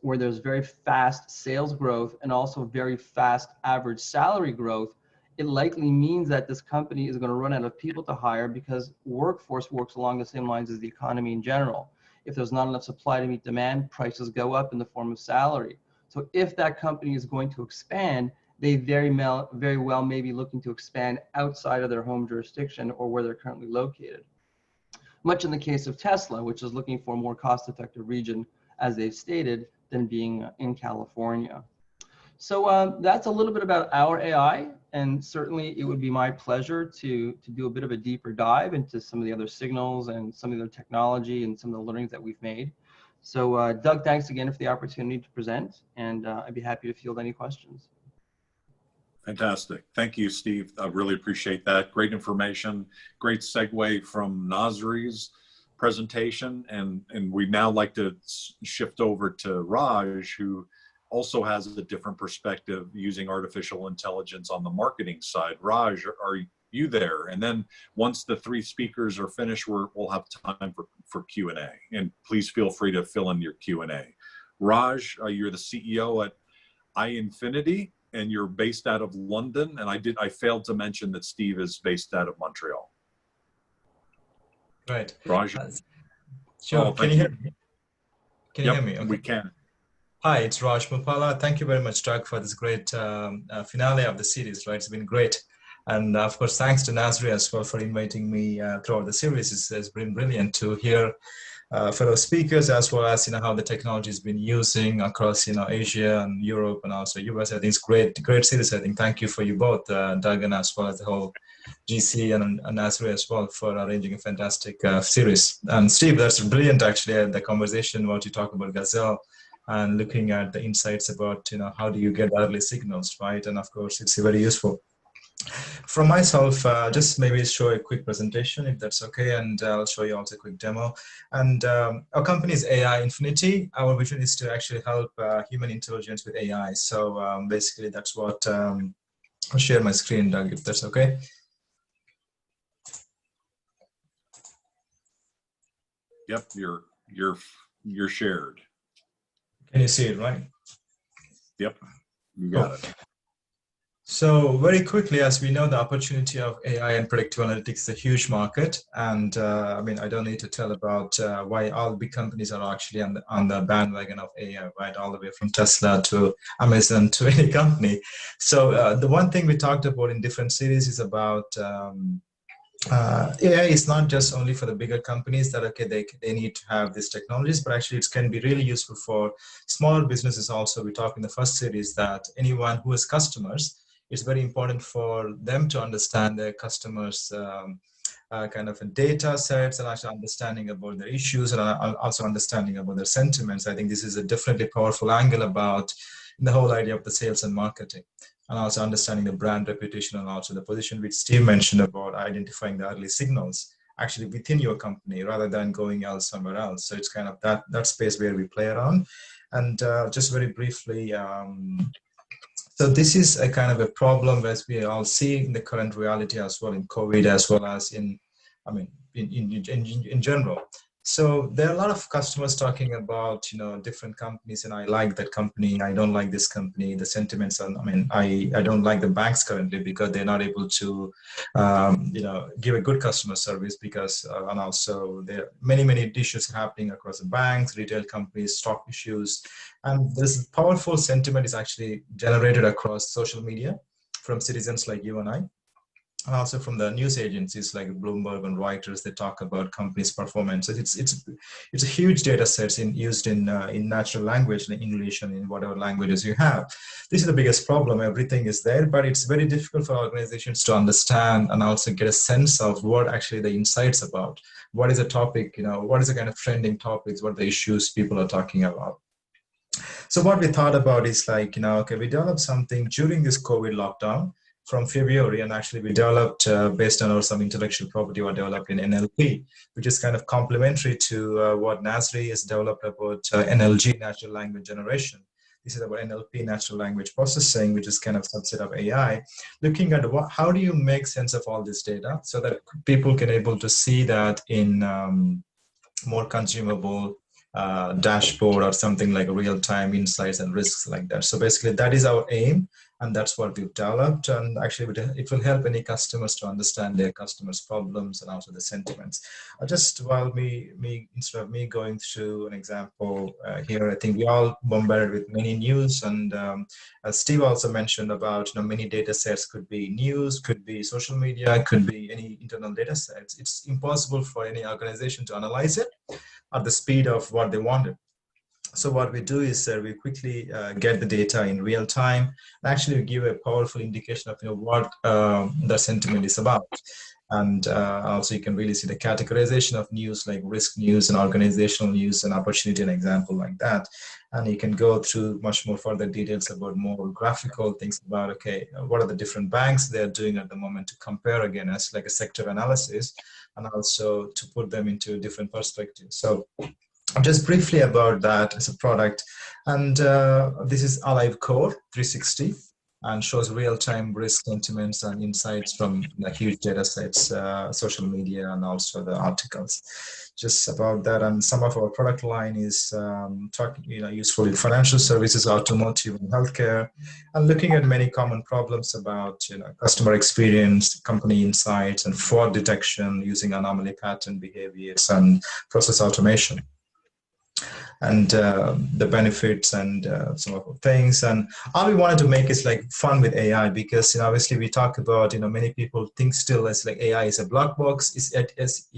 where there's very fast sales growth and also very fast average salary growth, it likely means that this company is going to run out of people to hire, because workforce works along the same lines as the economy in general. If there's not enough supply to meet demand, prices go up in the form of salary. So if that company is going to expand, they very well may be looking to expand outside of their home jurisdiction or where they're currently located. Much in the case of Tesla, which is looking for a more cost-effective region, as they've stated, than being in California. So that's a little bit about our AI, and certainly it would be my pleasure to do a bit of a deeper dive into some of the other signals and some of the technology and some of the learnings that we've made. So Doug, thanks again for the opportunity to present, and I'd be happy to field any questions. Fantastic. Thank you, Steve. I really appreciate that. Great information. Great segue from Nazri's presentation. And we'd now like to shift over to Raj, who also has a different perspective using artificial intelligence on the marketing side. Raj, are you there? And then once the three speakers are finished, we'll have time for Q&A. And please feel free to fill in your Q&A. Raj, you're the CEO at MyFinB, and you're based out of London. And I failed to mention that Steve is based out of Montreal. Right. Raj? Sure. Can you hear me? Can you hear me? Okay. We can. Hi, it's Raj Mupala. Thank you very much, Doug, for this great finale of the series, right? It's been great. And of course, thanks to Nazri as well for inviting me throughout the series. It's been brilliant to hear fellow speakers, as well as, how the technology has been using across, Asia and Europe and also US. I think it's great series. I think thank you for you both, Doug, and as well as the whole GC and Nazri as well for arranging a fantastic series. And Steve, that's brilliant, actually, the conversation, what you talk about Gazelle and looking at the insights about, how do you get early signals, right? And of course, it's very useful. From myself, just maybe show a quick presentation if that's okay, and I'll show you also a quick demo. And our company is AI Infinity. Our vision is to actually help human intelligence with AI. So basically, that's what I'll share my screen, Doug, if that's okay. Yep, you're shared. Can you see it, right? Yep, you got it. So very quickly, as we know, the opportunity of AI and predictive analytics is a huge market. And I mean, I don't need to tell about why all big companies are actually on the bandwagon of AI, right? All the way from Tesla to Amazon to any company. So the one thing we talked about in different series is about AI is not just only for the bigger companies that, okay, they need to have these technologies, but actually it can be really useful for smaller businesses also. We talked in the first series that anyone who has customers, it's very important for them to understand their customers' kind of data sets and actually understanding about their issues and also understanding about their sentiments. I think this is a definitely powerful angle about the whole idea of the sales and marketing, and also understanding the brand reputation and also the position which Steve mentioned about identifying the early signals actually within your company rather than going else somewhere else. So it's kind of that space where we play around. And just very briefly, so this is a kind of a problem as we all see in the current reality as well in COVID, as well as in general. So there are a lot of customers talking about, different companies, and I like that company, I don't like this company, the sentiments are, I don't like the banks currently because they're not able to, give a good customer service because, and also there are many issues happening across the banks, retail companies, stock issues. And this powerful sentiment is actually generated across social media from citizens like you and I. And also from the news agencies like Bloomberg and Reuters, they talk about companies' performance. It's a huge data sets used in natural language, in English and in whatever languages you have. This is the biggest problem. Everything is there, but it's very difficult for organizations to understand and also get a sense of what actually the insights about. What is the topic? What is the kind of trending topics? What are the issues people are talking about? So what we thought about is like, okay, we developed something during this COVID lockdown from February, and actually we developed based on some intellectual property we developed in NLP, which is kind of complementary to what Nazri has developed about NLG, natural language generation. This is about NLP, natural language processing, which is kind of subset of AI, looking at how do you make sense of all this data so that people can able to see that in more consumable dashboard or something like real-time insights and risks like that. So basically that is our aim, and that's what we've developed. And actually it will help any customers to understand their customers' problems and also the sentiments. Just instead of me going through an example here, I think we all bombarded with many news, and as Steve also mentioned about, many data sets could be news, could be social media, could be any internal data sets. It's impossible for any organization to analyze it at the speed of what they wanted. So what we do is we quickly get the data in real time and actually give a powerful indication of what the sentiment is about. And also you can really see the categorization of news like risk news and organizational news and opportunity, an example like that. And you can go through much more further details about more graphical things about, okay, what are the different banks they're doing at the moment to compare again as like a sector analysis, and also to put them into different perspectives. So just briefly about that as a product. And this is Alive Core 360 and shows real-time risk sentiments and insights from the huge data sets, social media, and also the articles. Just about that. And some of our product line is useful in financial services, automotive, and healthcare, and looking at many common problems about customer experience, company insights, and fraud detection using anomaly pattern behaviors and process automation. And the benefits and some of the things. And all we wanted to make is like fun with AI, because obviously we talk about many people think still as like AI is a black box. It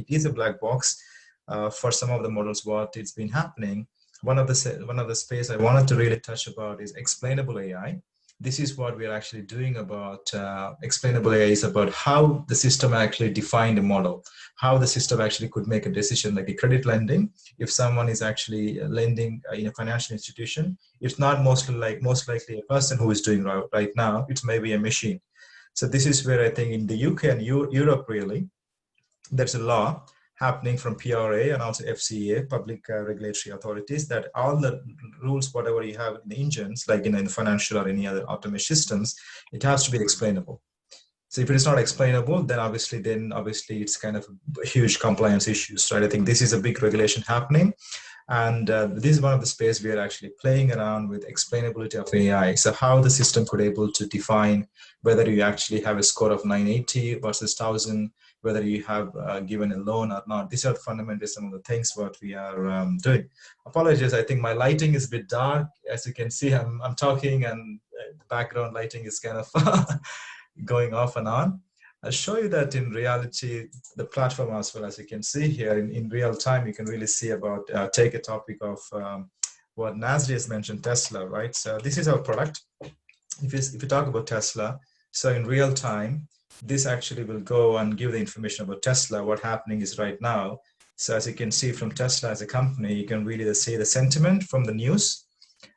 is a black box for some of the models. What it's been happening. One of the space I wanted to really touch about is explainable AI. this is what we are actually doing about explainable AI is about how the system actually defined a model, how the system actually could make a decision like a credit lending. If someone is actually lending in a financial institution, it's not most likely a person who is doing right now, it's maybe a machine. So this is where I think in the UK and Europe really, there's a law happening from PRA and also FCA, public regulatory authorities, that all the rules, whatever you have in the engines, like in the financial or any other automation systems, it has to be explainable. So if it is not explainable, then obviously it's kind of huge compliance issues, right? I think this is a big regulation happening. And this is one of the space we are actually playing around with explainability of AI. So how the system could able to define whether you actually have a score of 980 versus 1000, whether you have given a loan or not. These are fundamentally some of the things what we are doing. Apologies, I think my lighting is a bit dark. As you can see, I'm talking and the background lighting is kind of going off and on. I'll show you that in reality, the platform as well, as you can see here in real time, you can really see about, take a topic of what Nazri has mentioned, Tesla, right? So this is our product. If you talk about Tesla, so in real time, this actually will go and give the information about Tesla. What happening is right now. So as you can see from Tesla as a company, you can really see the sentiment from the news,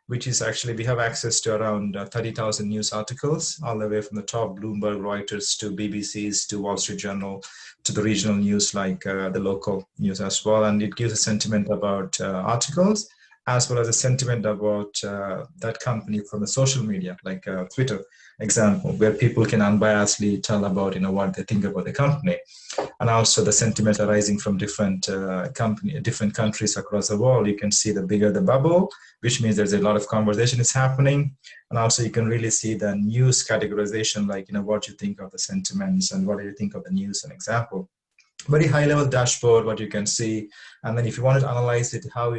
which is actually, we have access to around 30,000 news articles, all the way from the top Bloomberg, Reuters, to BBC's, to Wall Street Journal, to the regional news, like the local news as well. And it gives a sentiment about articles, as well as a sentiment about that company from the social media, like Twitter example, where people can unbiasedly tell about, what they think about the company. And also the sentiment arising from different countries across the world. You can see the bigger the bubble, which means there's a lot of conversation is happening. And also you can really see the news categorization, like, what you think of the sentiments and what do you think of the news, an example. Very high level dashboard, what you can see. And then if you wanted to analyze it, how we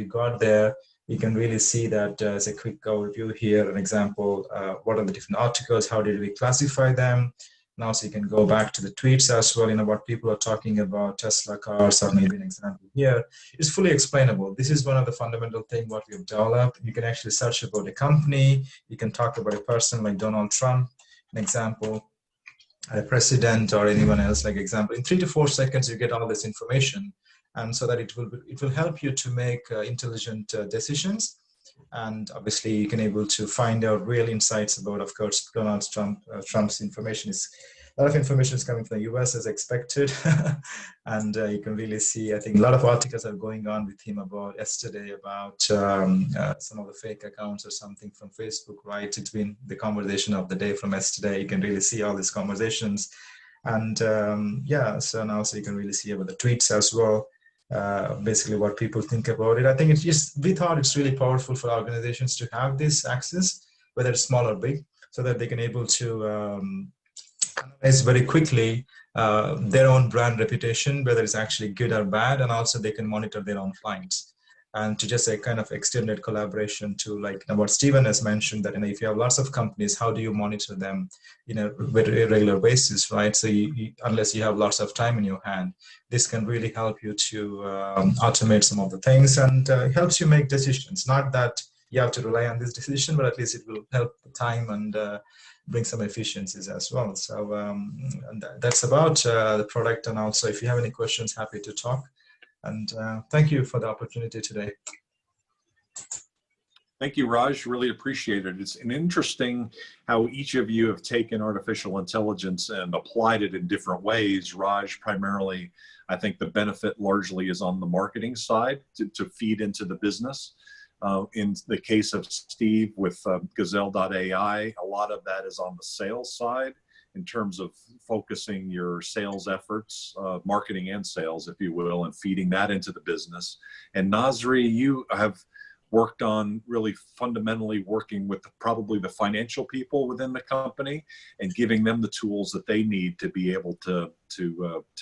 got there, you can really see that as a quick overview here, an example, what are the different articles, how did we classify them? Now, so you can go back to the tweets as well, what people are talking about, Tesla cars, or maybe an example here. It's fully explainable. This is one of the fundamental things what we've developed. You can actually search about a company. You can talk about a person like Donald Trump, an example, a president, or anyone else, like example. In 3 to 4 seconds, you get all this information. And so that it will help you to make intelligent decisions. And obviously you can able to find out real insights about, of course, Donald Trump's information is, a lot of information is coming from the US as expected. And you can really see, I think a lot of articles are going on with him about yesterday about some of the fake accounts or something from Facebook, right? It's been the conversation of the day from yesterday. You can really see all these conversations. And yeah, so now so you can really see about the tweets as well. Basically what people think about it. I think we thought it's really powerful for organizations to have this access, whether it's small or big, so that they can able to analyze very quickly their own brand reputation, whether it's actually good or bad, and also they can monitor their own clients. And to just a kind of extended collaboration to, like, what Stephen has mentioned, that if you have lots of companies, how do you monitor them in a very regular basis, right? So unless you have lots of time in your hand, this can really help you to automate some of the things, and helps you make decisions. Not that you have to rely on this decision, but at least it will help the time and bring some efficiencies as well. So and that's about the product. And also, if you have any questions, happy to talk. And thank you for the opportunity today. Thank you, Raj. Really appreciate it. It's an interesting how each of you have taken artificial intelligence and applied it in different ways. Raj, primarily, I think the benefit largely is on the marketing side to feed into the business. In the case of Steve with Gazelle.ai, a lot of that is on the sales side, in terms of focusing your sales efforts, marketing and sales, if you will, and feeding that into the business. And Nazri, you have worked on really fundamentally working with probably the financial people within the company and giving them the tools that they need to be able to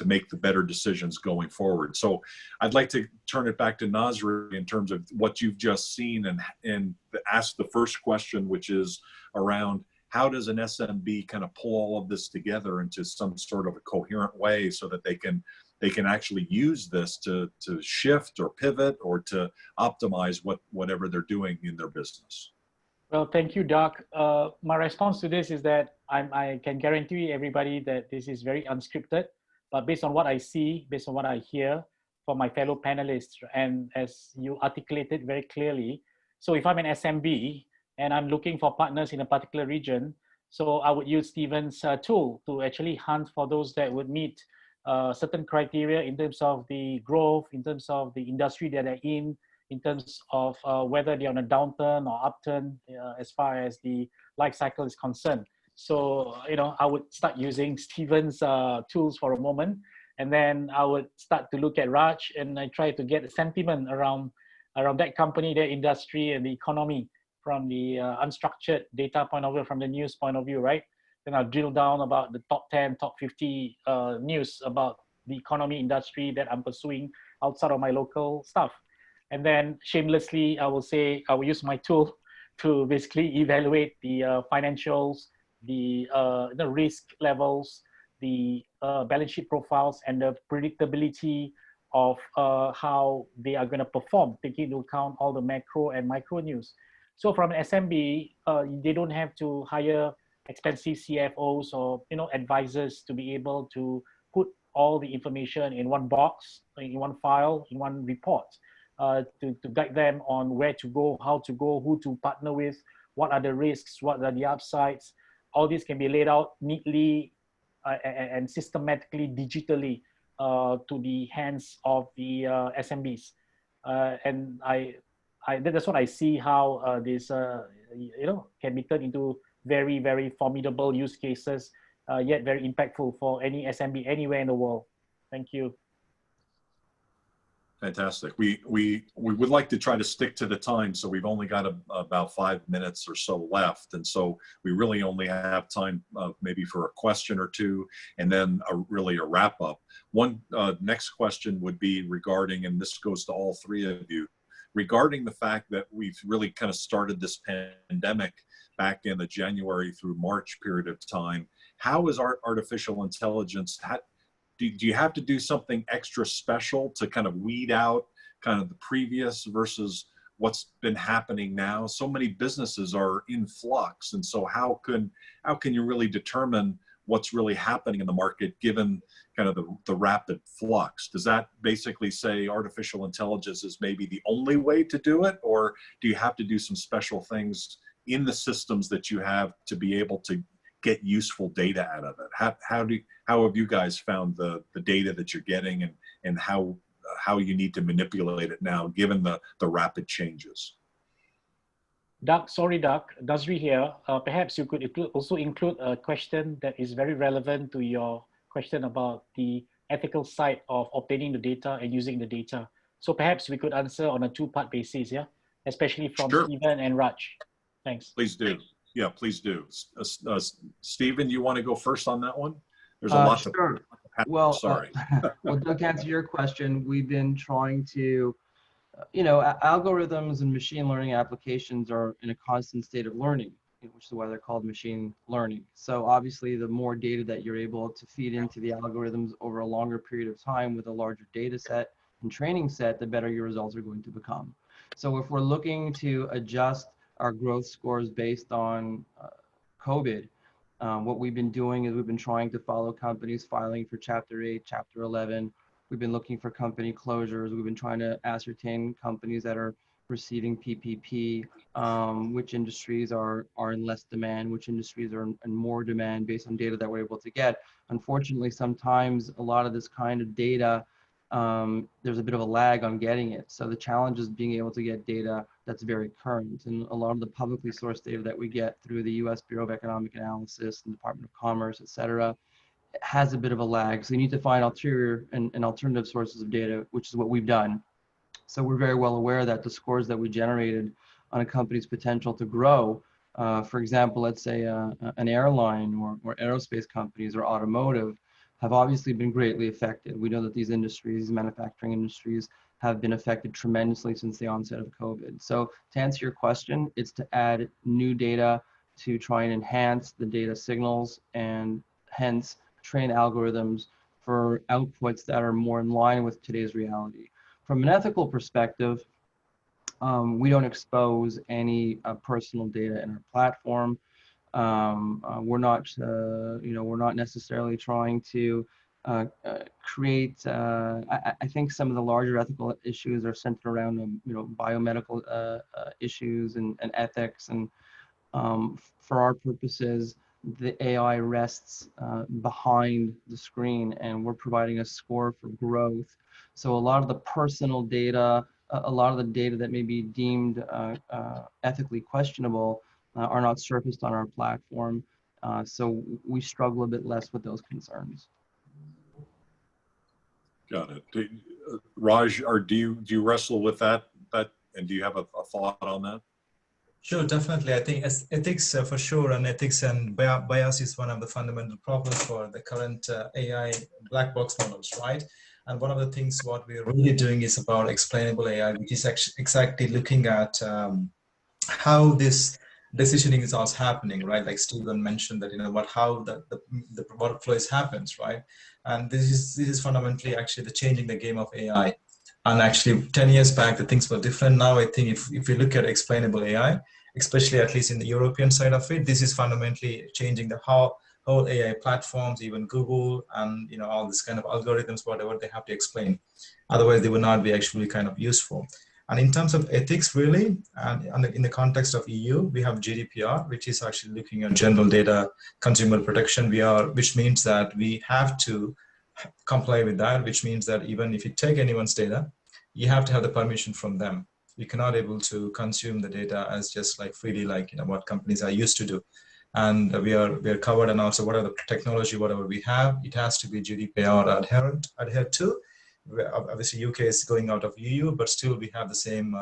make the better decisions going forward. So I'd like to turn it back to Nazri in terms of what you've just seen and ask the first question, which is around, how does an SMB kind of pull all of this together into some sort of a coherent way so that they can actually use this to shift or pivot or to optimize whatever they're doing in their business? Well, thank you, Doc. My response to this is that I can guarantee everybody that this is very unscripted, but based on what I see, based on what I hear from my fellow panelists, and as you articulated very clearly, so if I'm an SMB and I'm looking for partners in a particular region, so I would use Stephen's tool to actually hunt for those that would meet certain criteria in terms of the growth, in terms of the industry that they're in terms of whether they're on a downturn or upturn as far as the life cycle is concerned. So, I would start using Stephen's tools for a moment, and then I would start to look at Raj, and I try to get a sentiment around that company, their industry, and the economy from the unstructured data point of view, from the news point of view, right? Then I'll drill down about the top 10, top 50 news about the economy industry that I'm pursuing outside of my local stuff. And then shamelessly, I will say, I will use my tool to basically evaluate the financials, the risk levels, the balance sheet profiles, and the predictability of how they are going to perform, taking into account all the macro and micro news. So from an SMB, they don't have to hire expensive CFOs or advisors to be able to put all the information in one box, in one file, in one report. To guide them on where to go, how to go, who to partner with, what are the risks, what are the upsides. All this can be laid out neatly and systematically, digitally to the hands of the SMBs. And that's what I see how this can be turned into very, very formidable use cases, yet very impactful for any SMB anywhere in the world. Thank you. Fantastic. We would like to try to stick to the time, so we've only got about 5 minutes or so left, and so we really only have time maybe for a question or two, and then really a wrap up. One next question would be regarding, and this goes to all three of you, regarding the fact that we've really kind of started this pandemic back in the January through March period of time. How is artificial intelligence? Do you have to do something extra special to kind of weed out kind of the previous versus what's been happening now? So many businesses are in flux, and so how can you really determine what's really happening in the market given kind of the rapid flux? Does that basically say artificial intelligence is maybe the only way to do it, or do you have to do some special things in the systems that you have to be able to get useful data out of it? How have you guys found the data that you're getting, and how you need to manipulate it now given the rapid changes? Doc, Nazri here. Perhaps you could also include a question that is very relevant to your question about the ethical side of obtaining the data and using the data. So perhaps we could answer on a two-part basis, yeah? Especially from Sure. Stephen and Raj. Thanks. Please do. Yeah, please do. Stephen, you want to go first on that one? There's a lot sure. to well, sorry. Well, Doug, to answer your question, we've been trying to, algorithms and machine learning applications are in a constant state of learning, which is why they're called machine learning. So obviously, the more data that you're able to feed into the algorithms over a longer period of time with a larger data set and training set, the better your results are going to become. So if we're looking to adjust our growth scores based on COVID, what we've been doing is we've been trying to follow companies filing for Chapter 8, Chapter 11. We've been looking for company closures. We've been trying to ascertain companies that are receiving PPP, which industries are in less demand, which industries are in more demand based on data that we're able to get. Unfortunately, sometimes a lot of this kind of data, there's a bit of a lag on getting it. So the challenge is being able to get data that's very current. And a lot of the publicly sourced data that we get through the US Bureau of Economic Analysis and Department of Commerce, et cetera, has a bit of a lag. So you need to find ulterior and alternative sources of data, which is what we've done. So we're very well aware that the scores that we generated on a company's potential to grow, for example, let's say an airline or aerospace companies or automotive, have obviously been greatly affected. We know that these industries, manufacturing industries, have been affected tremendously since the onset of COVID. So to answer your question, it's to add new data to try and enhance the data signals and hence train algorithms for outputs that are more in line with today's reality. From an ethical perspective, We don't expose any personal data in our platform. We're not, we're not necessarily trying to create. I think some of the larger ethical issues are centered around, biomedical issues and ethics. And for our purposes, the AI rests behind the screen, and we're providing a score for growth. So a lot of the personal data, a lot of the data that may be deemed ethically questionable are not surfaced on our platform. So we struggle a bit less with those concerns. Got it. Raj, or do you wrestle with that? And do you have a thought on that? Sure, definitely. I think ethics for sure, and ethics and bias is one of the fundamental problems for the current AI black box models, right? And one of the things what we're really doing is about explainable AI, which is actually exactly looking at how this decisioning is also happening, right? Like Stephen mentioned that, how the workflow is happens, right? And this is fundamentally actually the changing the game of AI. And actually 10 years back, the things were different. Now, I think if you look at explainable AI, especially at least in the European side of it, this is fundamentally changing the whole AI platforms, even Google and all this kind of algorithms, whatever they have to explain. Otherwise, they would not be actually kind of useful. And in terms of ethics, really, and in the context of EU, we have GDPR, which is actually looking at general data consumer protection. Which means that we have to comply with that, which means that even if you take anyone's data, you have to have the permission from them. You cannot able to consume the data as just like freely, like what companies are used to do. And we are covered, and also whatever technology, whatever we have, it has to be GDPR adhered to. Obviously, UK is going out of EU, but still we have the same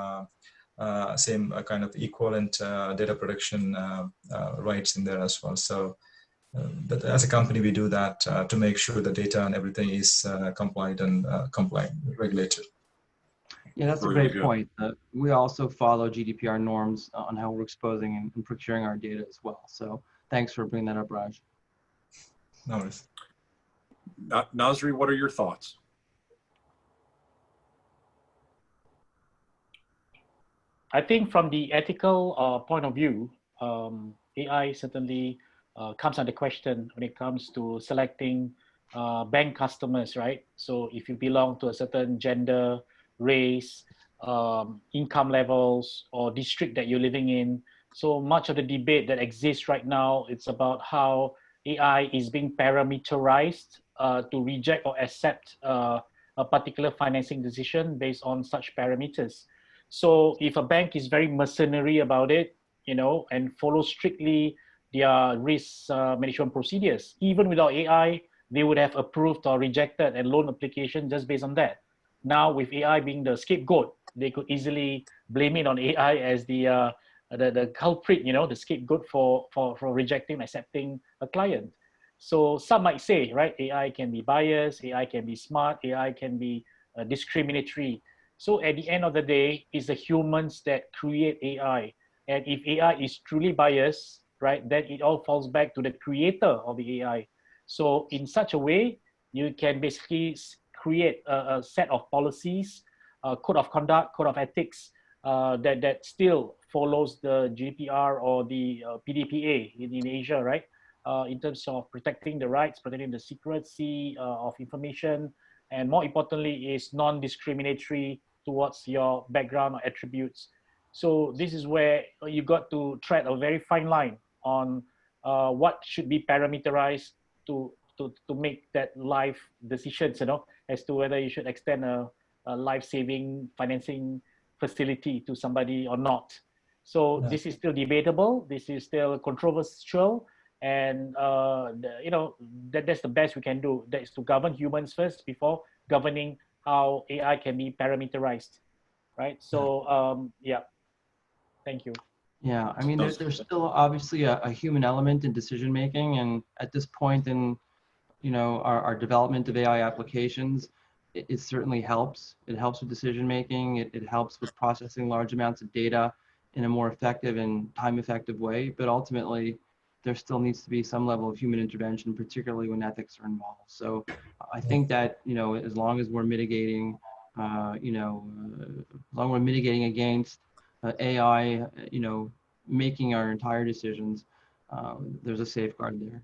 kind of equivalent data protection rights in there as well. So. But as a company, we do that to make sure the data and everything is compliant and regulated. Yeah, that's a great point. We also follow GDPR norms on how we're exposing and procuring our data as well. So thanks for bringing that up, Raj. No worries. Nazri, what are your thoughts? I think from the ethical point of view, AI certainly comes under question when it comes to selecting bank customers, right? So if you belong to a certain gender, race, income levels, or district that you're living in, so much of the debate that exists right now, it's about how AI is being parameterized to reject or accept a particular financing decision based on such parameters. So if a bank is very mercenary about it, and follows strictly their risk management procedures, even without AI, they would have approved or rejected a loan application just based on that. Now, with AI being the scapegoat, they could easily blame it on AI as the culprit, the scapegoat for rejecting, accepting a client. So some might say, right, AI can be biased, AI can be smart, AI can be discriminatory. So at the end of the day, it's the humans that create AI. And if AI is truly biased, right, then it all falls back to the creator of the AI. So in such a way, you can basically create a set of policies, code of conduct, code of ethics that still follows the GDPR or the PDPA in Asia, right? In terms of protecting the rights, protecting the secrecy of information, and more importantly is non-discriminatory towards your background or attributes. So this is where you got to tread a very fine line on what should be parameterized to make that life decisions, as to whether you should extend a life-saving financing facility to somebody or not. So this is still debatable. This is still controversial. And, that's the best we can do. That is to govern humans first before governing how AI can be parameterized, right? So, yeah, thank you. Yeah, I mean, there's still obviously a human element in decision making, and at this point in, our development of AI applications, it certainly helps. It helps with decision making. It helps with processing large amounts of data in a more effective and time-effective way. But ultimately, there still needs to be some level of human intervention, particularly when ethics are involved. So I think that, as long as we're mitigating, as long as we're mitigating against AI, making our entire decisions, there's a safeguard there.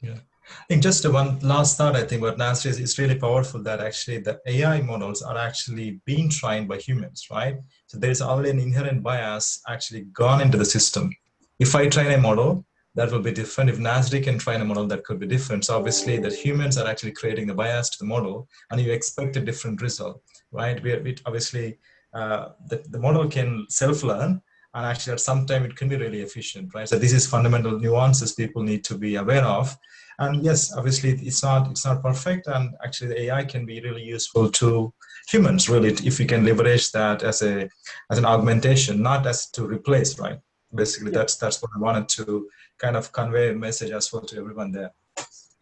Yeah. I think just one last thought, I think what Nazri is really powerful, that actually the AI models are actually being trained by humans, right? So there's already an inherent bias actually gone into the system. If I train a model, that will be different. If Nazri can train a model, that could be different. So obviously that humans are actually creating the bias to the model, and you expect a different result, right? We obviously, the model can self-learn, and actually at some time it can be really efficient, right? So this is fundamental nuances people need to be aware of. And yes, obviously it's not perfect, and actually the AI can be really useful to humans, really, if we can leverage that as an augmentation, not as to replace, right? Basically, Yeah. that's what I wanted to kind of convey a message as well to everyone there.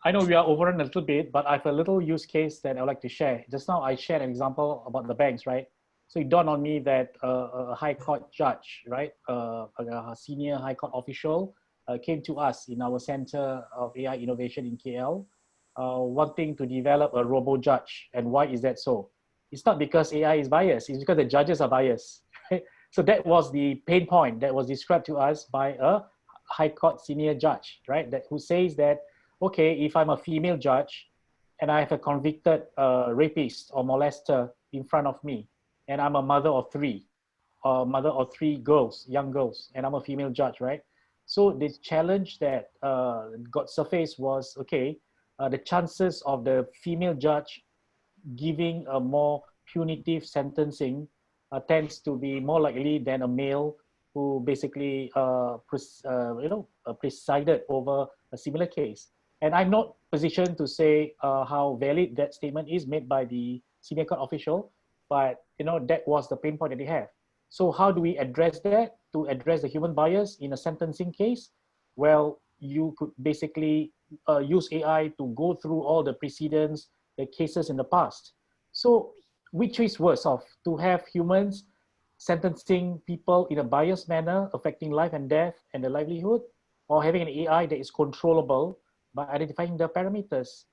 I know we are overrun a little bit, but I have a little use case that I would like to share. Just now I shared an example about the banks, right? So it dawned on me that a high court judge, right, a senior high court official came to us in our Center of AI Innovation in KL, wanting to develop a robo-judge. And why is that so? It's not because AI is biased, it's because the judges are biased. Right? So that was the pain point that was described to us by a high court senior judge, right, that who says that, okay, if I'm a female judge and I have a convicted rapist or molester in front of me, and I'm a mother of three girls, young girls, and I'm a female judge, right? So the challenge that got surfaced was, okay, the chances of the female judge giving a more punitive sentencing tends to be more likely than a male who basically presided over a similar case. And I'm not positioned to say how valid that statement is made by the senior court official, but that was the pain point that they have. So how do we address that? To address the human bias in a sentencing case, well, you could basically use AI to go through all the precedents, the cases in the past. So which is worse off, to have humans sentencing people in a biased manner, affecting life and death and the livelihood, or having an AI that is controllable by identifying the parameters?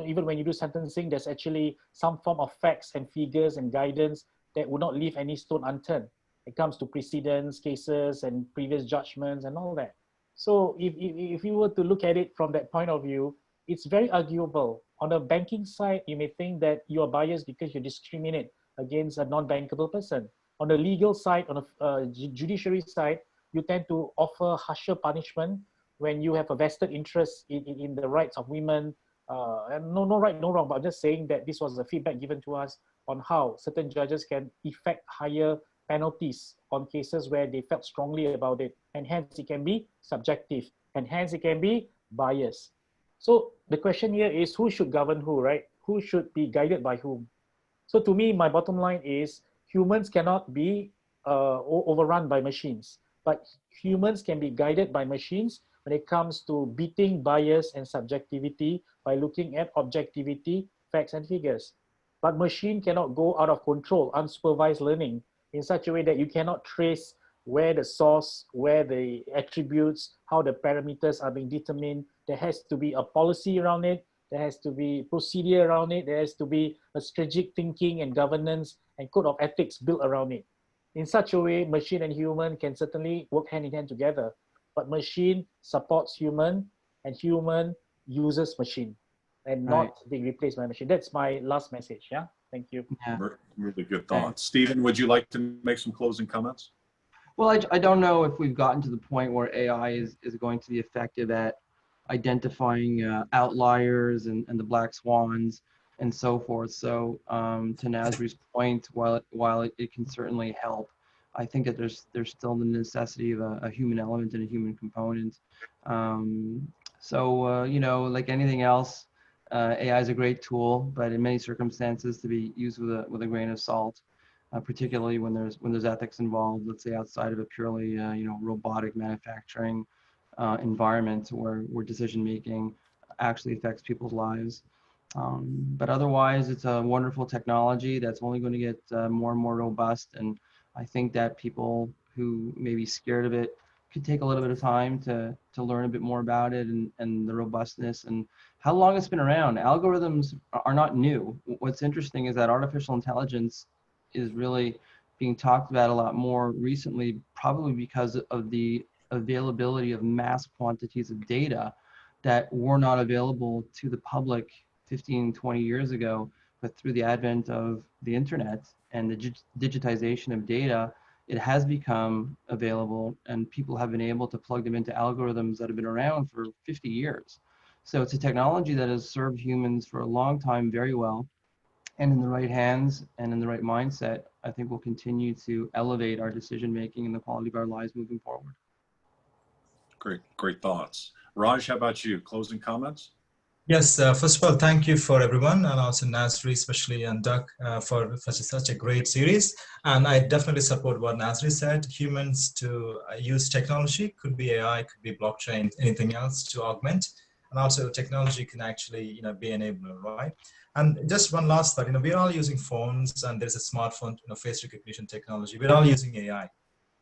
Even when you do sentencing, there's actually some form of facts and figures and guidance that would not leave any stone unturned. It comes to precedents, cases, and previous judgments and all that. So if you were to look at it from that point of view, it's very arguable. On the banking side, you may think that you are biased because you discriminate against a non-bankable person. On the legal side, on the judiciary side, you tend to offer harsher punishment when you have a vested interest in the rights of women. And no right, no wrong, but I'm just saying that this was the feedback given to us on how certain judges can effect higher penalties on cases where they felt strongly about it, and hence it can be subjective, and hence it can be biased. So the question here is, who should govern who, right? Who should be guided by whom? So to me, my bottom line is, humans cannot be overrun by machines, but humans can be guided by machines when it comes to beating bias and subjectivity by looking at objectivity, facts, and figures. But machine cannot go out of control, unsupervised learning, in such a way that you cannot trace where the source, where the attributes, how the parameters are being determined. There has to be a policy around it. There has to be procedure around it. There has to be a strategic thinking and governance and code of ethics built around it. In such a way, machine and human can certainly work hand in hand together. But machine supports human, and human uses machine, and not being replaced by machine. That's my last message. Yeah, thank you. Yeah. Really good thoughts. Stephen, would you like to make some closing comments? Well, I don't know if we've gotten to the point where AI is going to be effective at identifying outliers and the black swans and so forth. So to Nazri's point, while it can certainly help, I think that there's still the necessity of a human element and a human component. Like anything else, AI is a great tool, but in many circumstances to be used with a grain of salt. Particularly when there's ethics involved, let's say outside of a purely robotic manufacturing environment where decision making actually affects people's lives. But otherwise, it's a wonderful technology that's only going to get more and more robust. And I think that people who may be scared of it could take a little bit of time to learn a bit more about it and the robustness and how long it's been around. Algorithms are not new. What's interesting is that artificial intelligence is really being talked about a lot more recently, probably because of the availability of mass quantities of data that were not available to the public 15, 20 years ago. But through the advent of the internet and the digitization of data, it has become available, and people have been able to plug them into algorithms that have been around for 50 years. So it's a technology that has served humans for a long time very well. And in the right hands and in the right mindset, I think we'll continue to elevate our decision making and the quality of our lives moving forward. Great thoughts. Raj, how about you? Closing comments? Yes, first of all, thank you for everyone, and also Nazri, especially, and Doug for such a great series. And I definitely support what Nazri said. Humans to use technology, could be AI, could be blockchain, anything else to augment. And also technology can actually, be enabler, right? And just one last thought, we're all using phones, and there's a smartphone, face recognition technology. We're all using AI.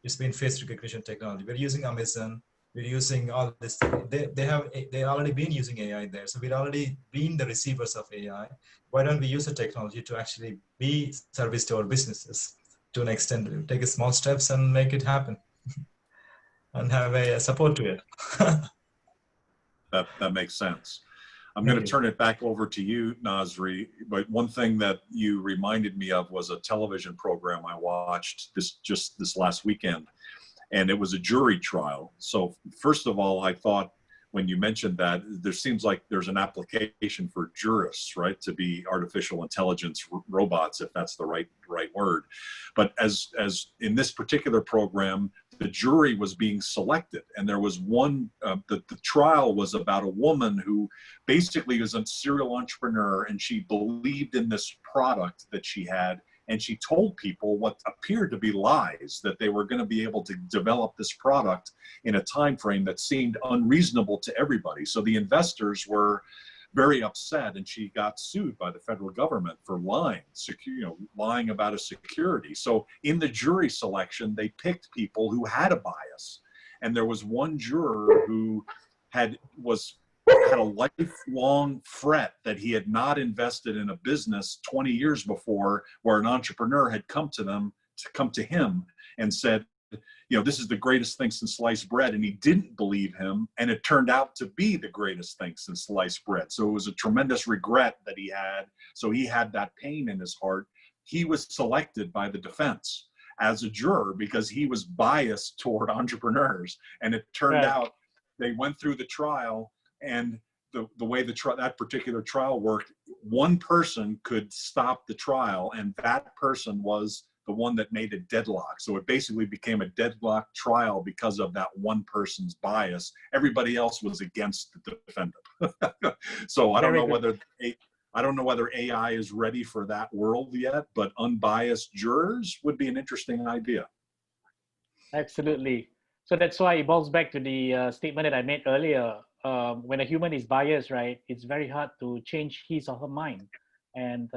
It's been face recognition technology. We're using Amazon. We're using all this. They already been using AI there. So we've already been the receivers of AI. Why don't we use the technology to actually be service to our businesses to an extent, take a small steps and make it happen and have a support to it. That makes sense. I'm going to turn it back over to you, Nazri. But one thing that you reminded me of was a television program I watched just this last weekend, and it was a jury trial. So first of all, I thought when you mentioned that, there seems like there's an application for jurists, right, to be artificial intelligence robots, if that's the right word. But as in this particular program, the jury was being selected, and there was one, the trial was about a woman who basically was a serial entrepreneur, and she believed in this product that she had, and she told people what appeared to be lies, that they were going to be able to develop this product in a time frame that seemed unreasonable to everybody. So the investors were very upset, and she got sued by the federal government for lying, lying about a security. So in the jury selection, they picked people who had a bias, and there was one juror who had a lifelong fret that he had not invested in a business 20 years before, where an entrepreneur had come to him and said, this is the greatest thing since sliced bread, and he didn't believe him, and it turned out to be the greatest thing since sliced bread. So it was a tremendous regret that he had. So he had that pain in his heart. He was selected by the defense as a juror because he was biased toward entrepreneurs, and it turned out they went through the trial, and the way that particular trial worked, one person could stop the trial, and that person was the one that made a deadlock. So it basically became a deadlock trial because of that one person's bias. Everybody else was against the defendant. So I don't know whether AI is ready for that world yet, but unbiased jurors would be an interesting idea. Absolutely. So that's why it boils back to the statement that I made earlier. When a human is biased, right, it's very hard to change his or her mind. And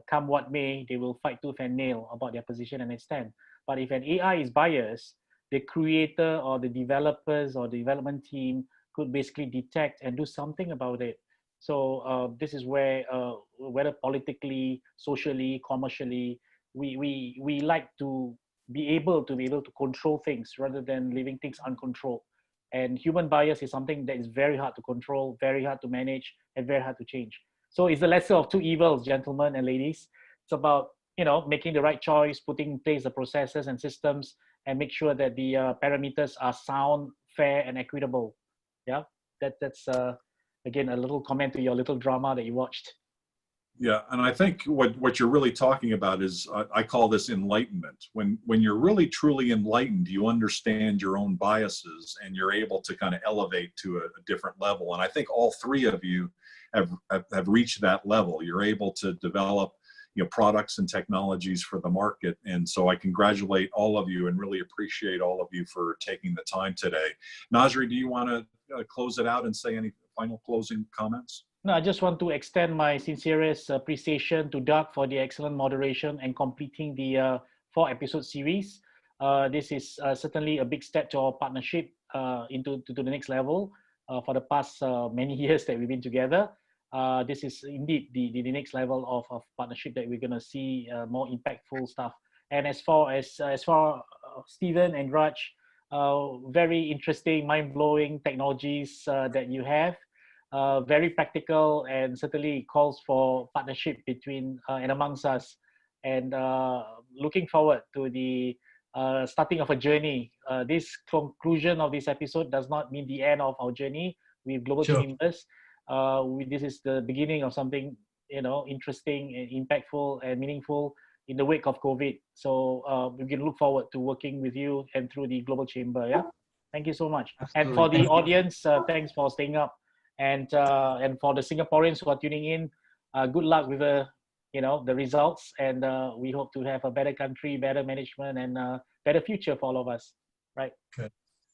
come what may, they will fight tooth and nail about their position and their stand. But if an AI is biased, the creator or the developers or the development team could basically detect and do something about it. So this is where, whether politically, socially, commercially, we like to be able to control things rather than leaving things uncontrolled. And human bias is something that is very hard to control, very hard to manage, and very hard to change. So it's the lesser of two evils, gentlemen and ladies. It's about, making the right choice, putting in place the processes and systems, and make sure that the parameters are sound, fair, and equitable. Yeah, that's again, a little comment to your little drama that you watched. Yeah, and I think what you're really talking about is, I call this enlightenment. When you're really truly enlightened, you understand your own biases, and you're able to kind of elevate to a different level. And I think all three of you have reached that level. You're able to develop products and technologies for the market. And so I congratulate all of you and really appreciate all of you for taking the time today. Nazri, do you want to close it out and say any final closing comments? No, I just want to extend my sincerest appreciation to Doug for the excellent moderation and completing the 4-episode series. This is certainly a big step to our partnership into the next level. For the past many years that we've been together, this is indeed the next level of partnership that we're going to see more impactful stuff. And as for Stephen and Raj, very interesting, mind-blowing technologies that you have. Very practical, and certainly calls for partnership between and amongst us. And looking forward to the starting of a journey. This conclusion of this episode does not mean the end of our journey with Global Chambers. This is the beginning of something, you know, interesting and impactful and meaningful in the wake of COVID. So we can look forward to working with you and through the Global Chamber. Yeah, thank you so much. Absolutely. And for the audience, thanks for staying up. And for the Singaporeans who are tuning in, good luck with the results. And we hope to have a better country, better management, and better future for all of us. Right. Good.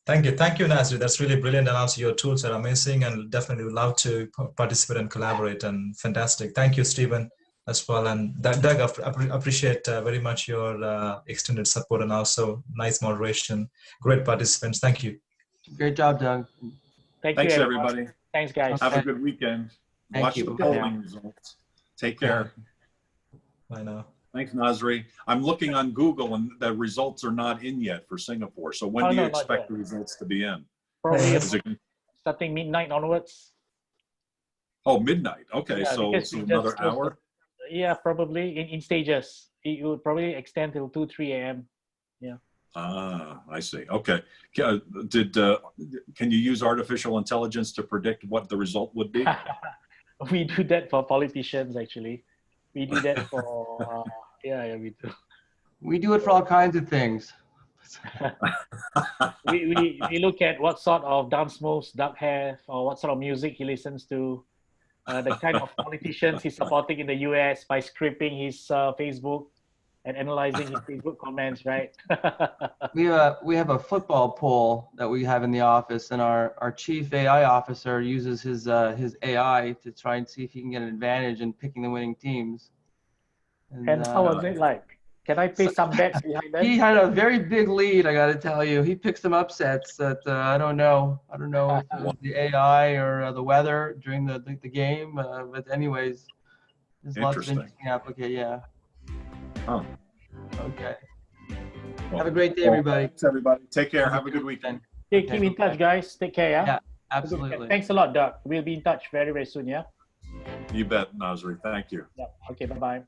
Thank you, Nazri. That's really brilliant, and also your tools are amazing, and definitely would love to participate and collaborate. And fantastic. Thank you, Stephen, as well. And Doug, appreciate very much your extended support and also nice moderation. Great participants. Thank you. Great job, Doug. Thanks, everybody. Thanks, guys. Have a good weekend. Watch the polling results. Take care. Bye now. Thanks, Nazri. I'm looking on Google, and the results are not in yet for Singapore. So when do you expect the results to be in? Probably starting midnight onwards. Oh, midnight. Okay, Yeah, so another hour? Yeah, probably in stages. It would probably extend till 2, 3 a.m. Yeah. Ah, I see. Okay. Can you use artificial intelligence to predict what the result would be? We do that for politicians, actually. We do that for, yeah, we do. We do it for all kinds of things. we look at what sort of dance moves Doug has, or what sort of music he listens to, the kind of politicians he's supporting in the US by scraping his Facebook and analyzing his Facebook comments, right? We have a football poll that we have in the office, and our chief AI officer uses his AI to try and see if he can get an advantage in picking the winning teams. And how was it like? Can I pay some bets behind that? He had a very big lead, I got to tell you. He picked some upsets that I don't know if it was the AI or the weather during the game. But anyways, there's lots of interesting applications. Yeah. Oh. Okay. Well, have a great day, everybody. Thanks, everybody. Take care. Have a good weekend. Keep in touch, guys. Take care. Yeah, absolutely. Thanks a lot, Doug. We'll be in touch very, very soon. Yeah. You bet, Nazri. Thank you. Yeah. Okay. Bye-bye.